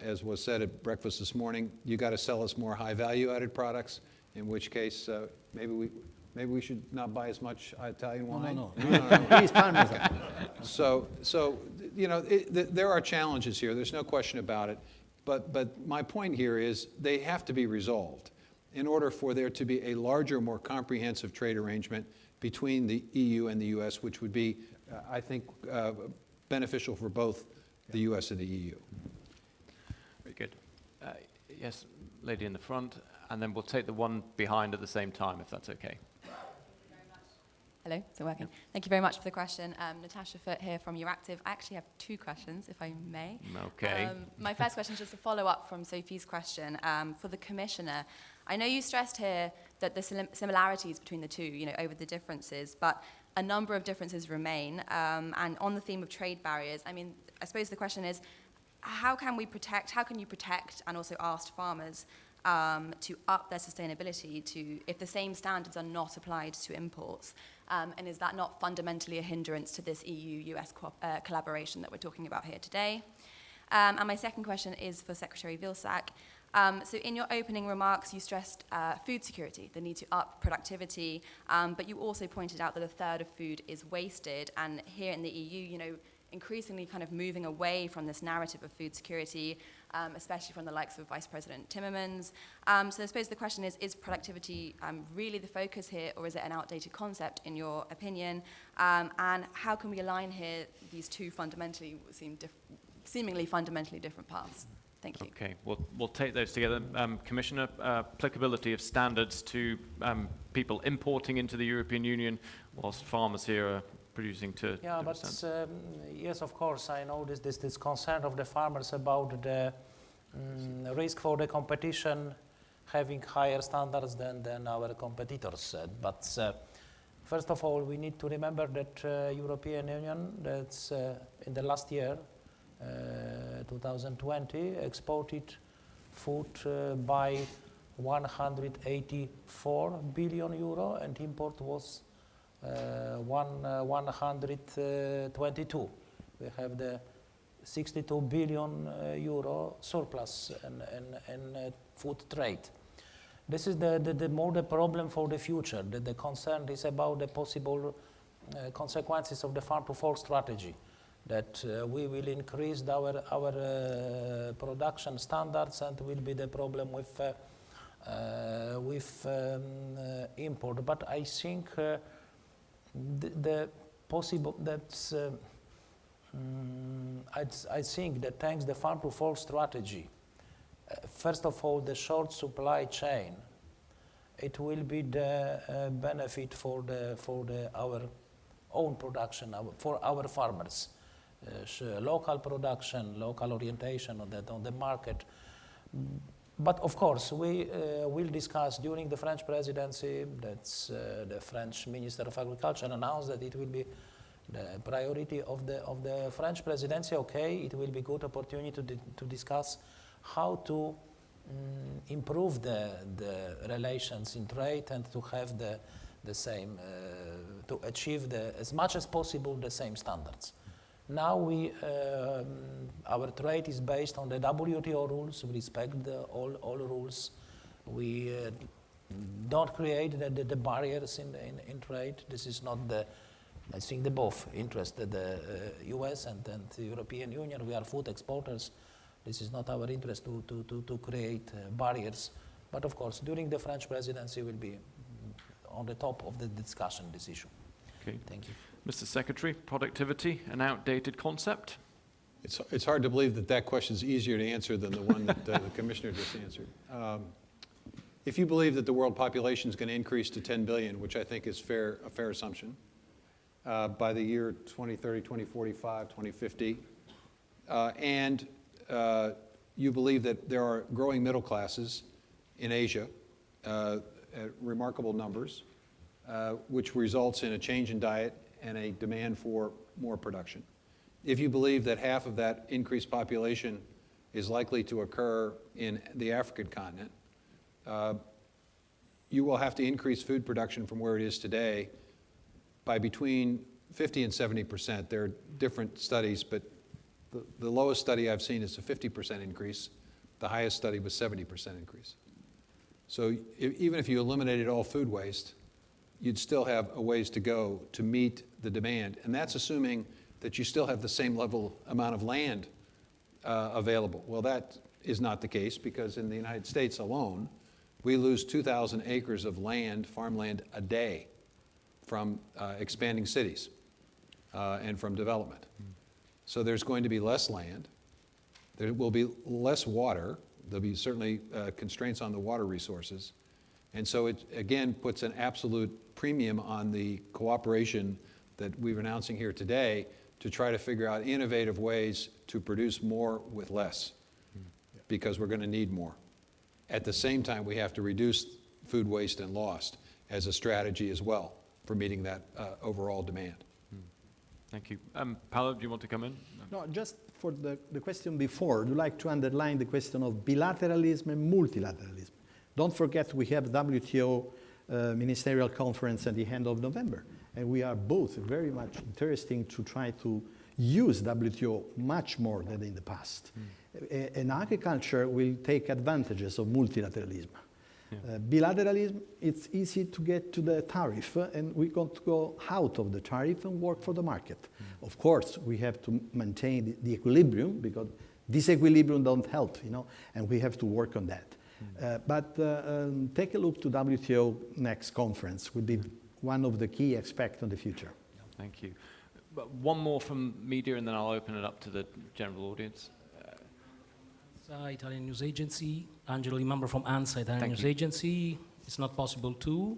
as was said at breakfast this morning, you got to sell us more high value-added products, in which case maybe we should not buy as much Italian wine. No. Please, Parmesan. So you know, there are challenges here. There's no question about it. But my point here is they have to be resolved in order for there to be a larger, more comprehensive trade arrangement between the EU and the U.S., which would be, I think, beneficial for both the U.S. and the EU. Very good. Yes, lady in the front, and then we'll take the one behind at the same time, if that's okay. Hello, is it working? Thank you very much for the question. Natasha Foote here from Euractiv. I actually have two questions, if I may. Okay. My first question is just a follow-up from Sophie's question. For the Commissioner, I know you stressed here that the similarities between the two, you know, over the differences, but a number of differences remain. And on the theme of trade barriers, I mean, I suppose the question is, how can you protect and also ask farmers to up their sustainability if the same standards are not applied to imports? And is that not fundamentally a hindrance to this EU-US collaboration that we're talking about here today? And my second question is for Secretary Vilsack. So in your opening remarks, you stressed food security, the need to up productivity, but you also pointed out that a third of food is wasted. And here in the EU, you know, increasingly kind of moving away from this narrative of food security, especially from the likes of Vice President Timmermans. So I suppose the question is productivity really the focus here, or is it an outdated concept in your opinion? And how can we align here these two seemingly fundamentally different paths? Thank you. Okay, we'll take those together. Commissioner, applicability of standards to people importing into the European Union, whilst farmers here are producing to... Yeah, but yes, of course, I know this concern of the farmers about the risk for the competition having higher standards than our competitors. But first of all, we need to remember that European Union, that's in the last year, 2020, exported food by 184 billion euro, and import was 122. We have the 62 billion euro surplus in food trade. This is the more the problem for the future. The concern is about the possible consequences of the farm-to-fork strategy, that we will increase our production standards and will be the problem with import. But I think I think that thanks the farm-to-fork strategy, first of all, the short supply chain, it will be the benefit for our own production, for our farmers. Local production, local orientation on the market. But of course, we will discuss during the French presidency. That's the French Minister of Agriculture announced that it will be The priority of the French presidency, okay, it will be good opportunity to discuss how to improve the relations in trade and to have the same, to achieve as much as possible the same standards. Now our trade is based on the WTO rules. We respect all rules. We don't create the barriers in trade. This is not I think the both interest, the US and the European Union. We are food exporters. This is not our interest to create barriers. But of course, during the French presidency will be on the top of the discussion, this issue. Okay. Thank you. Mr. Secretary, productivity, an outdated concept? It's hard to believe that question is easier to answer than the one that the Commissioner just answered. If you believe that the world population is going to increase to 10 billion, which I think is a fair assumption, by the year 2030, 2045, 2050, and you believe that there are growing middle classes in Asia at remarkable numbers, which results in a change in diet and a demand for more production. If you believe that half of that increased population is likely to occur in the African continent, you will have to increase food production from where it is today by between 50 and 70%. There are different studies, but the lowest study I've seen is a 50% increase. The highest study was 70% increase. So even if you eliminated all food waste, you'd still have a ways to go to meet the demand. And that's assuming that you still have the same amount of land available. Well, that is not the case, because in the United States alone, we lose 2,000 acres of land, farmland, a day from expanding cities and from development. So there's going to be less land. There will be less water. There'll be certainly constraints on the water resources. And so it, again, puts an absolute premium on the cooperation that we're announcing here today to try to figure out innovative ways to produce more with less, because we're going to need more. At the same time, we have to reduce food waste and loss as a strategy as well for meeting that overall demand. Thank you. Paolo, do you want to come in? No, just for the question before, I'd like to underline the question of bilateralism and multilateralism. Don't forget we have WTO Ministerial Conference at the end of November, and we are both very much interested to try to use WTO much more than in the past. And agriculture will take advantages of multilateralism. Bilateralism, it's easy to get to the tariff, and we got to go out of the tariff and work for the market. Of course, we have to maintain the equilibrium, because disequilibrium don't help, and we have to work on that. But take a look to WTO next conference would be one of the key aspects on the future. Thank you. One more from media, and then I'll open it up to the general audience. Italian News Agency, Angelo Di Mambro from ANSA, Italian News Agency. It's not possible to.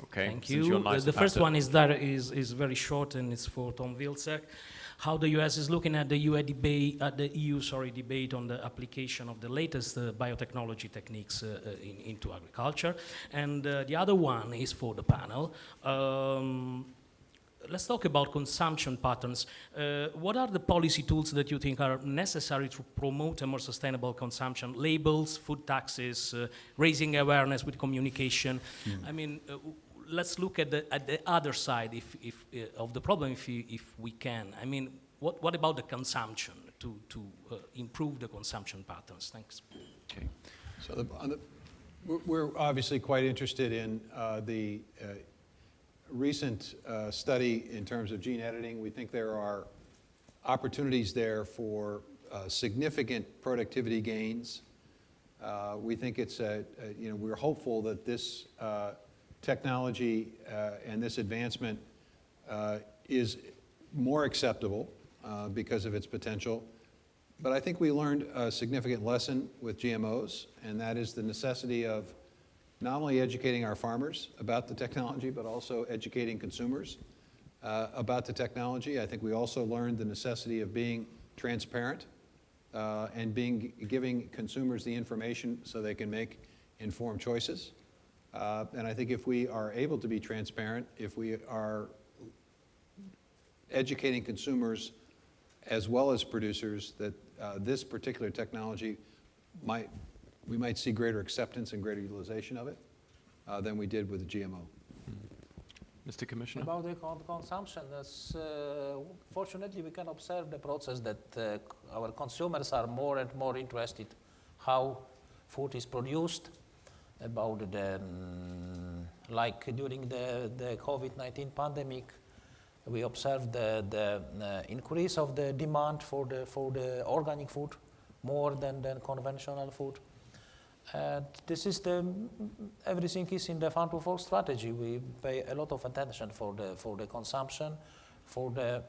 Okay. Thank you. The first one is very short, and it's for Tom Vilsack. How the U.S. is looking at the EU debate on the application of the latest biotechnology techniques into agriculture. And the other one is for the panel. Let's talk about consumption patterns. What are the policy tools that you think are necessary to promote a more sustainable consumption? Labels, food taxes, raising awareness with communication. I mean, let's look at the other side of the problem, if we can. I mean, what about the consumption to improve the consumption patterns? Thanks. Okay. So we're obviously quite interested in the recent study in terms of gene editing. We think there are opportunities there for significant productivity gains. We think it's we're hopeful that this technology and this advancement is more acceptable because of its potential. But I think we learned a significant lesson with GMOs, and that is the necessity of not only educating our farmers about the technology, but also educating consumers about the technology. I think we also learned the necessity of being transparent and giving consumers the information so they can make informed choices. And I think if we are able to be transparent, if we are educating consumers as well as producers that this particular technology we might see greater acceptance and greater utilization of it than we did with the GMO. Mr. Commissioner? About the consumption, fortunately we can observe the process that our consumers are more and more interested how food is produced, about the, like during the COVID-19 pandemic, we observed the increase of the demand for the organic food more than conventional food. And this is everything is in the Farm to Fork strategy. We pay a lot of attention for the consumption, for the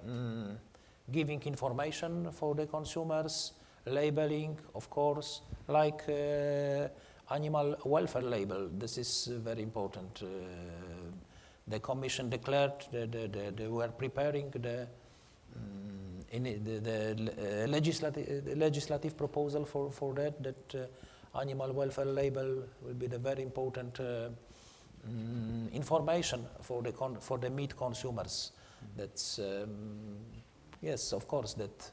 giving information for the consumers, labeling, of course, like animal welfare label. This is very important. The Commission declared they were preparing the legislative proposal for that animal welfare label will be the very important information for the meat consumers. That's yes, of course, that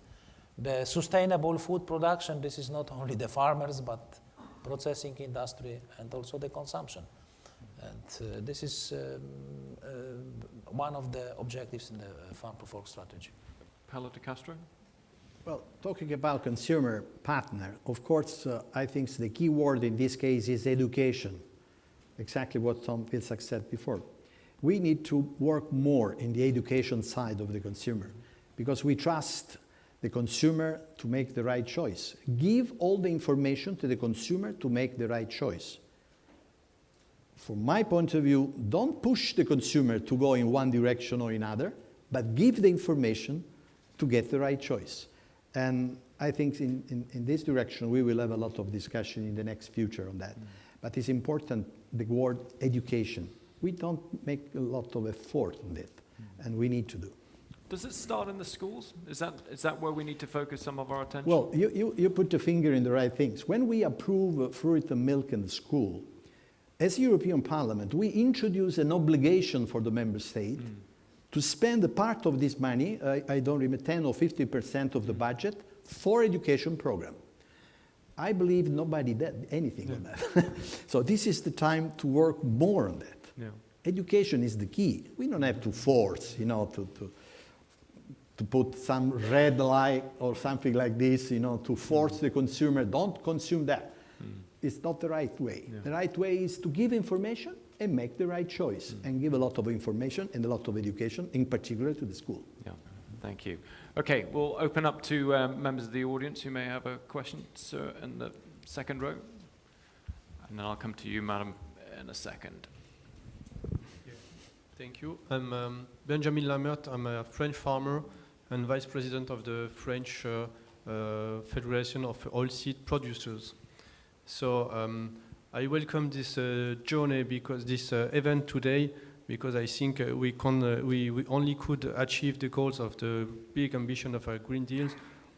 the sustainable food production. This is not only the farmers, but processing industry and also the consumption. And this is one of the objectives in the Farm to Fork strategy. Paolo de Castro? Well, talking about consumer partner, of course, I think the key word in this case is education. Exactly what Tom Vilsack said before. We need to work more in the education side of the consumer because we trust the consumer to make the right choice. Give all the information to the consumer to make the right choice. From my point of view, don't push the consumer to go in one direction or another, but give the information to get the right choice. And I think in this direction, we will have a lot of discussion in the next future on that. But it's important, the word education. We don't make a lot of effort on it, and we need to do. Does it start in the schools? Is that where we need to focus some of our attention? Well, you put the finger in the right things. When we approve fruit and milk in the school, as European Parliament, we introduce an obligation for the member state to spend a part of this money, I don't remember, 10 or 50% of the budget, for education program. I believe nobody did anything on that. So this is the time to work more on that. Yeah. Education is the key. We don't have to force, to put some red light or something like this, to force the consumer, don't consume that. It's not the right way. Yeah. The right way is to give information and make the right choice and give a lot of information and a lot of education, in particular to the school. Yeah, thank you. Okay, we'll open up to members of the audience who may have a question. Sir, in the second row. And then I'll come to you, madam, in a second. Yeah. Thank you. I'm Benjamin Lamert. I'm a French farmer and vice president of the French Federation of Oilseed Producers. So I welcome this journey because this event today, because I think we only could achieve the goals of the big ambition of our Green Deals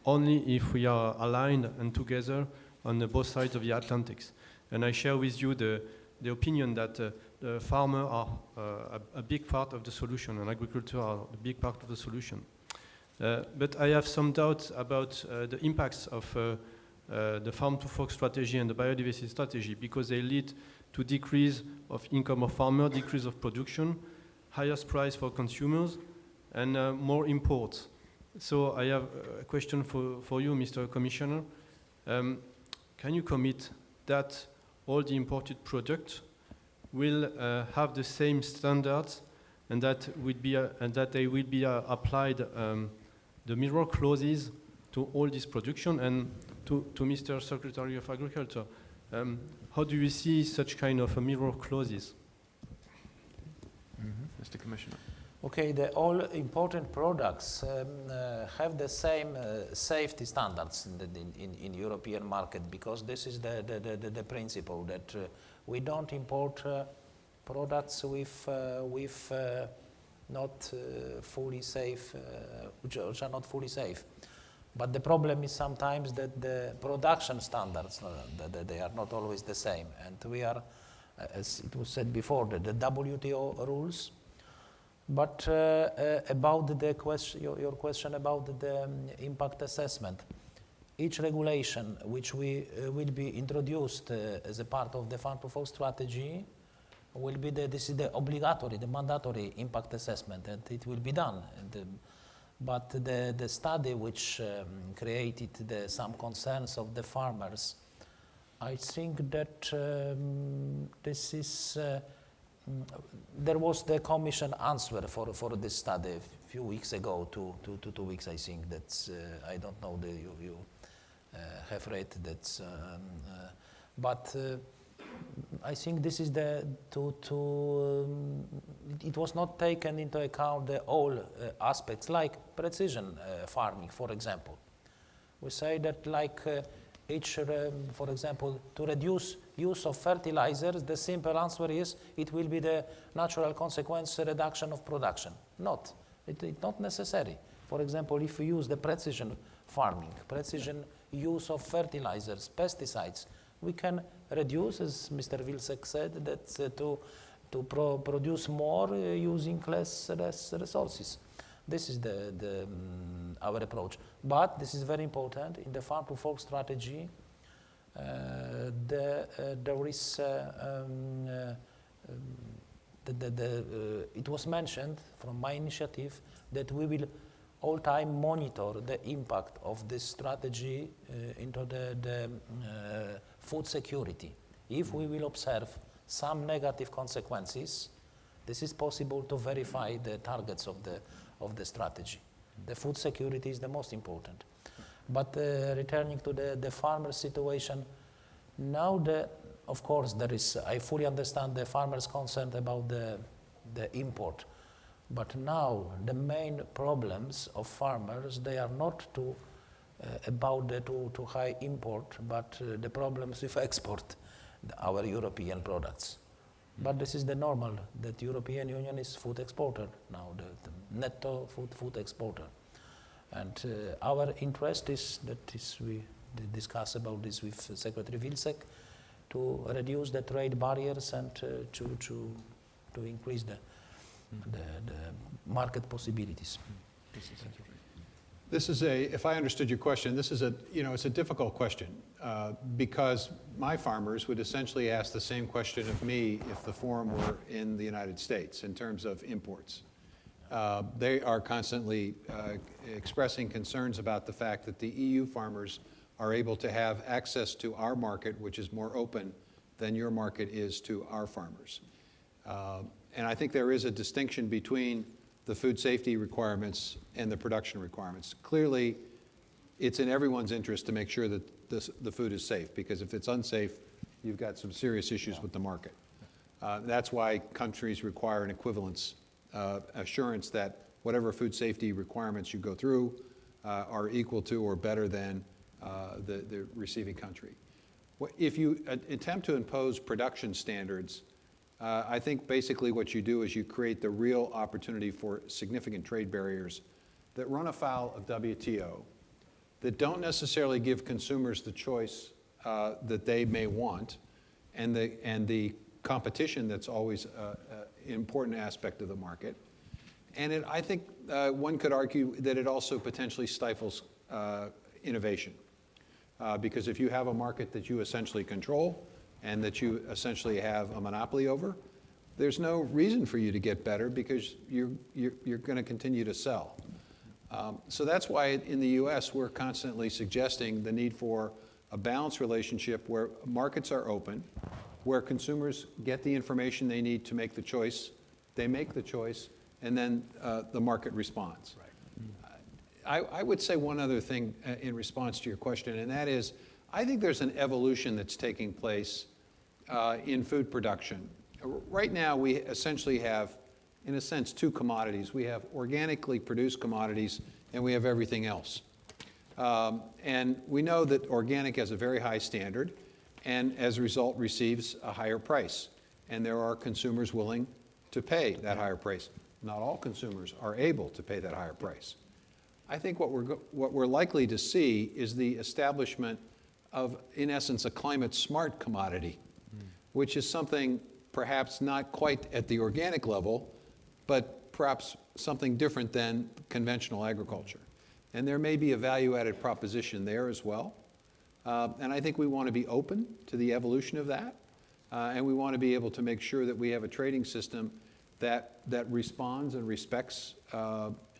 only if we are aligned and together on both sides of the Atlantic. And I share with you the opinion that the farmers are a big part of the solution and agriculture are a big part of the solution. But I have some doubts about the impacts of the Farm to Fork strategy and the biodiversity strategy because they lead to decrease of income of farmers, decrease of production, highest price for consumers, and more imports. So I have a question for you, Mr. Commissioner. Can you commit that all the imported products will have the same standards and that they will be applied the mirror clauses to all this production? And to Mr. Secretary of Agriculture, how do you see such kind of mirror clauses? Mr. Commissioner. Okay, all important products have the same safety standards in European market because this is the principle that we don't import products with not fully safe, which are not fully safe. But the problem is sometimes that the production standards, that they are not always the same. And we are, as it was said before, the WTO rules But about the question, your question about the impact assessment, each regulation which will be introduced as a part of the Farm to Fork strategy will be this is the obligatory, the mandatory impact assessment, and it will be done. But the study which created some concerns of the farmers, I think that this is, there was the Commission answer for this study a few weeks ago, 2 weeks I think, that's, I don't know, you have read that, but I think this is it was not taken into account all aspects like precision farming, for example. We say that like for example, to reduce use of fertilizers, the simple answer is it will be the natural consequence reduction of production. Not. It's not necessary. For example, if we use the precision farming, precision use of fertilizers, pesticides, we can reduce, as Mr. Vilsack said, that to produce more using less resources. This is our approach. But this is very important. In the Farm to Fork strategy, there is it was mentioned from my initiative that we will all time monitor the impact of this strategy into the food security. If we will observe some negative consequences, this is possible to verify the targets of the strategy. The food security is the most important. But returning to the farmer situation, now of course there is, I fully understand the farmers' concern about the import. But now the main problems of farmers, they are not about the too high import, but the problems with export, our European products. But this is the normal, that European Union is food exporter now, the netto food exporter. And our interest is we discuss about this with Secretary Vilsack, to reduce the trade barriers and to increase the market possibilities. This is if I understood your question, this is it's a difficult question because my farmers would essentially ask the same question of me if the forum were in the United States in terms of imports. They are constantly expressing concerns about the fact that the EU farmers are able to have access to our market, which is more open than your market is to our farmers. And I think there is a distinction between the food safety requirements and the production requirements. Clearly, it's in everyone's interest to make sure that the food is safe, because if it's unsafe, you've got some serious issues with the market. That's why countries require an equivalence assurance that whatever food safety requirements you go through are equal to or better than the receiving country. If you attempt to impose production standards, I think basically what you do is you create the real opportunity for significant trade barriers that run afoul of WTO, that don't necessarily give consumers the choice that they may want, and the competition that's always an important aspect of the market. And I think one could argue that it also potentially stifles innovation. Because if you have a market that you essentially control and that you essentially have a monopoly over, there's no reason for you to get better because you're going to continue to sell. So that's why in the US we're constantly suggesting the need for a balanced relationship where markets are open, where consumers get the information they need to make the choice, they make the choice, and then the market responds. Right. I would say one other thing in response to your question, and that is, I think there's an evolution that's taking place in food production. Right now, we essentially have, in a sense, two commodities. We have organically produced commodities, and we have everything else. And we know that organic has a very high standard, and as a result receives a higher price. And there are consumers willing to pay that higher price. Not all consumers are able to pay that higher price. I think what we're likely to see is the establishment of, in essence, a climate-smart commodity, which is something perhaps not quite at the organic level, but perhaps something different than conventional agriculture. And there may be a value-added proposition there as well. And I think we want to be open to the evolution of that. And we want to be able to make sure that we have a trading system that responds and respects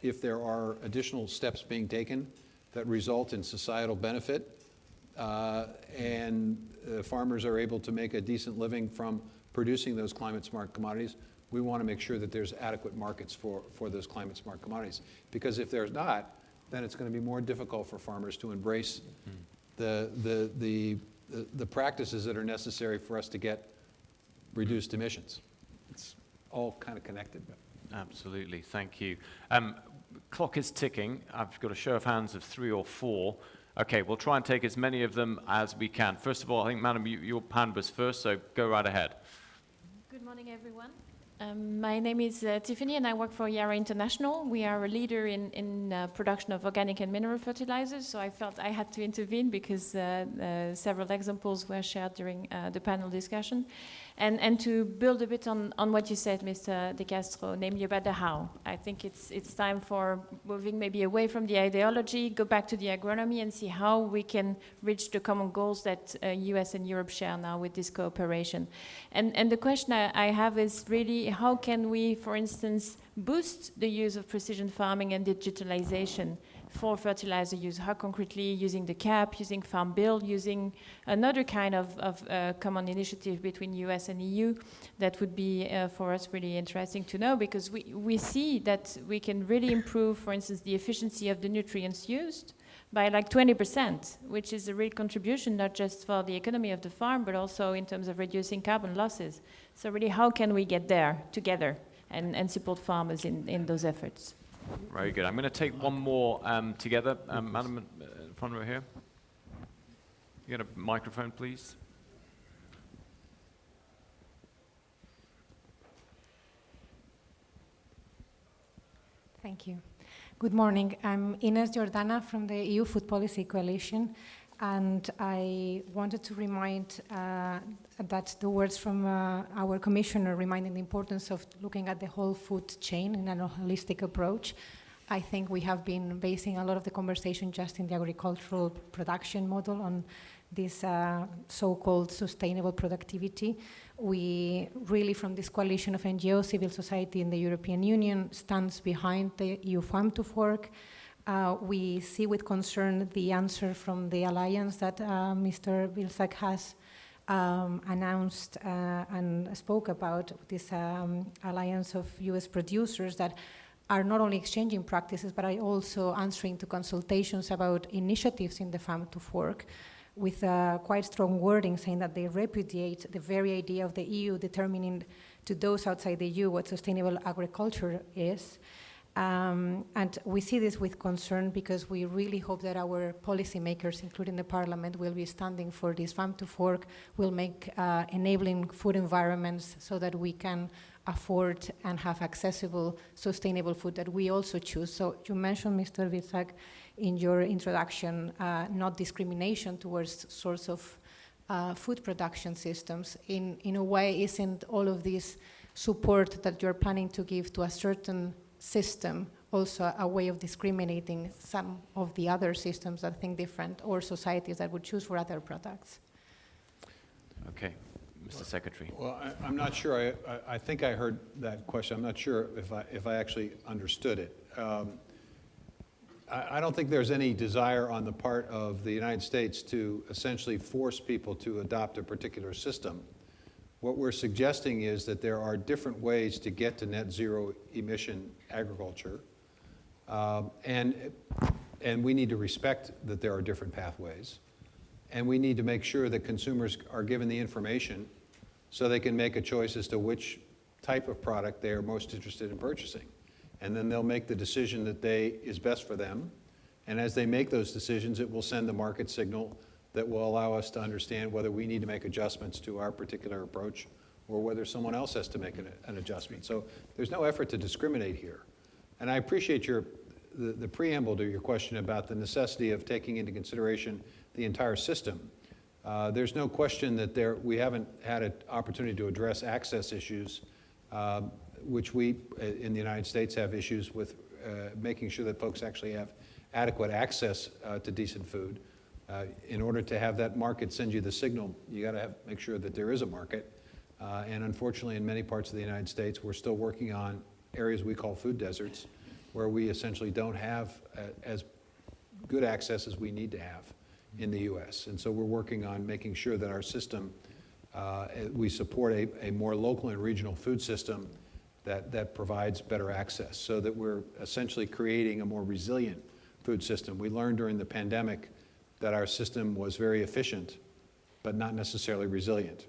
if there are additional steps being taken that result in societal benefit, and farmers are able to make a decent living from producing those climate-smart commodities. We want to make sure that there's adequate markets for those climate-smart commodities. Because if there's not, then it's going to be more difficult for farmers to embrace the practices that are necessary for us to get reduced emissions. It's all kind of connected. Absolutely, thank you. Clock is ticking. I've got a show of hands of 3 or 4. Okay, we'll try and take as many of them as we can. First of all, I think, madam, your hand was first, so go right ahead. Good morning, everyone. My name is Tiffany, and I work for Yara International. We are a leader in production of organic and mineral fertilizers, so I felt I had to intervene because several examples were shared during the panel discussion. And to build a bit on what you said, Mr. De Castro, namely about the how. I think it's time for moving maybe away from the ideology, go back to the agronomy and see how we can reach the common goals that US and Europe share now with this cooperation. And the question I have is really how can we, for instance, boost the use of precision farming and digitalization for fertilizer use? How concretely, using the CAP, using Farm Bill, using another kind of common initiative between US and EU, that would be for us really interesting to know, because we see that we can really improve, for instance, the efficiency of the nutrients used by like 20%, which is a real contribution not just for the economy of the farm, but also in terms of reducing carbon losses. So really, how can we get there together and support farmers in those efforts? Very good. I'm going to take one more together. Madam in front row here. You got a microphone, please? Thank you. Good morning. I'm Ines Jordana from the EU Food Policy Coalition, and I wanted to remind that the words from our commissioner reminding the importance of looking at the whole food chain in a holistic approach. I think we have been basing a lot of the conversation just in the agricultural production model on this so-called sustainable productivity. We really, from this coalition of NGOs, civil society in the European Union, stands behind the EU Farm to Fork. We see with concern the answer from the alliance that Mr. Vilsack has announced and spoke about, this alliance of US producers that are not only exchanging practices, but are also answering to consultations about initiatives in the Farm to Fork, with quite strong wording saying that they repudiate the very idea of the EU determining to those outside the EU what sustainable agriculture is. And we see this with concern because we really hope that our policymakers, including the Parliament, will be standing for this Farm to Fork, will make enabling food environments so that we can afford and have accessible, sustainable food that we also choose. So you mentioned, Mr. Vilsack, in your introduction, not discrimination towards source of food production systems. In a way, isn't all of this support that you're planning to give to a certain system also a way of discriminating some of the other systems that think different, or societies that would choose for other products? Okay, Mr. Secretary. Well, I'm not sure. I think I heard that question. I'm not sure if I actually understood it. I don't think there's any desire on the part of the United States to essentially force people to adopt a particular system. What we're suggesting is that there are different ways to get to net zero emission agriculture, and we need to respect that there are different pathways, and we need to make sure that consumers are given the information so they can make a choice as to which type of product they are most interested in purchasing. And then they'll make the decision that is best for them. And as they make those decisions, it will send a market signal that will allow us to understand whether we need to make adjustments to our particular approach or whether someone else has to make an adjustment. So there's no effort to discriminate here. And I appreciate the preamble to your question about the necessity of taking into consideration the entire system. There's no question that we haven't had an opportunity to address access issues which we in the United States have issues with making sure that folks actually have adequate access to decent food. In order to have that market send you the signal, you got to make sure that there is a market. And unfortunately, in many parts of the United States, we're still working on areas we call food deserts, where we essentially don't have as good access as we need to have in the U.S. And so we're working on making sure that our system, we support a more local and regional food system that provides better access, so that we're essentially creating a more resilient food system. We learned during the pandemic that our system was very efficient, but not necessarily resilient.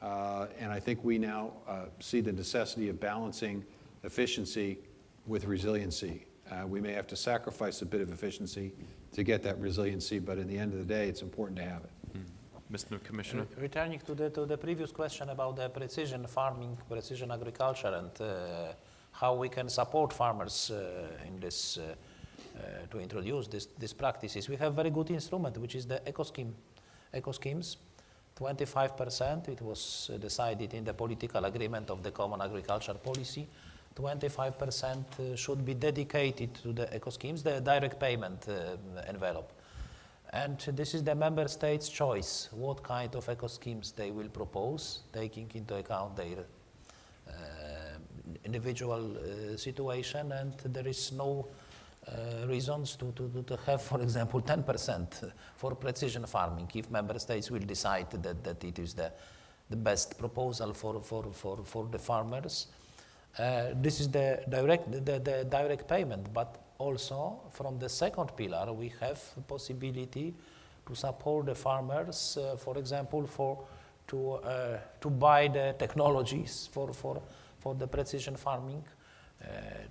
And I think we now see the necessity of balancing efficiency with resiliency. We may have to sacrifice a bit of efficiency to get that resiliency, but in the end of the day, it's important to have it. Mr. Commissioner. Returning to the previous question about the precision farming, precision agriculture, and how we can support farmers in this, to introduce these practices, we have very good instrument, which is the eco schemes. 25%, it was decided in the political agreement of the Common Agriculture Policy. 25% should be dedicated to the eco schemes, the direct payment envelope. And this is the member states' choice, what kind of eco schemes they will propose, taking into account their individual situation, and there is no reasons to have, for example, 10% for precision farming, if member states will decide that it is the best proposal for the farmers. This is the direct payment, but also from the second pillar we have possibility to support the farmers, for example, to buy the technologies for the precision farming,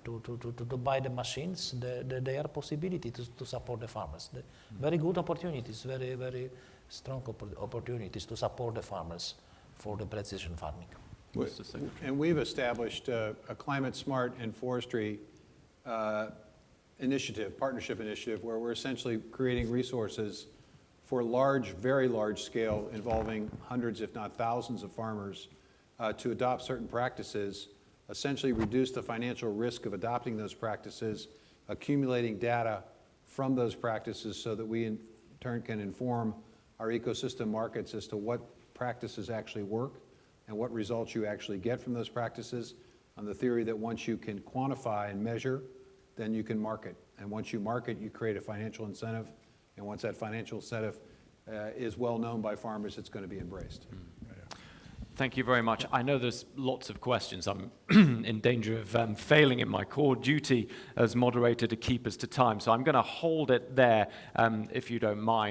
to buy the machines. There are possibility to support the farmers. Very good opportunities, very strong opportunities to support the farmers for the precision farming. And we've established a climate smart and forestry initiative, partnership initiative, where we're essentially creating resources for large, very large scale, involving hundreds, if not thousands of farmers, to adopt certain practices, essentially reduce the financial risk of adopting those practices, accumulating data from those practices so that we in turn can inform our ecosystem markets as to what practices actually work and what results you actually get from those practices, on the theory that once you can quantify and measure, then you can market. And once you market, you create a financial incentive. And once that financial incentive is well known by farmers, it's going to be embraced. Thank you very much. I know there's lots of questions. I'm in danger of failing in my core duty as moderator to keep us to time. So I'm going to hold it there, if you don't mind.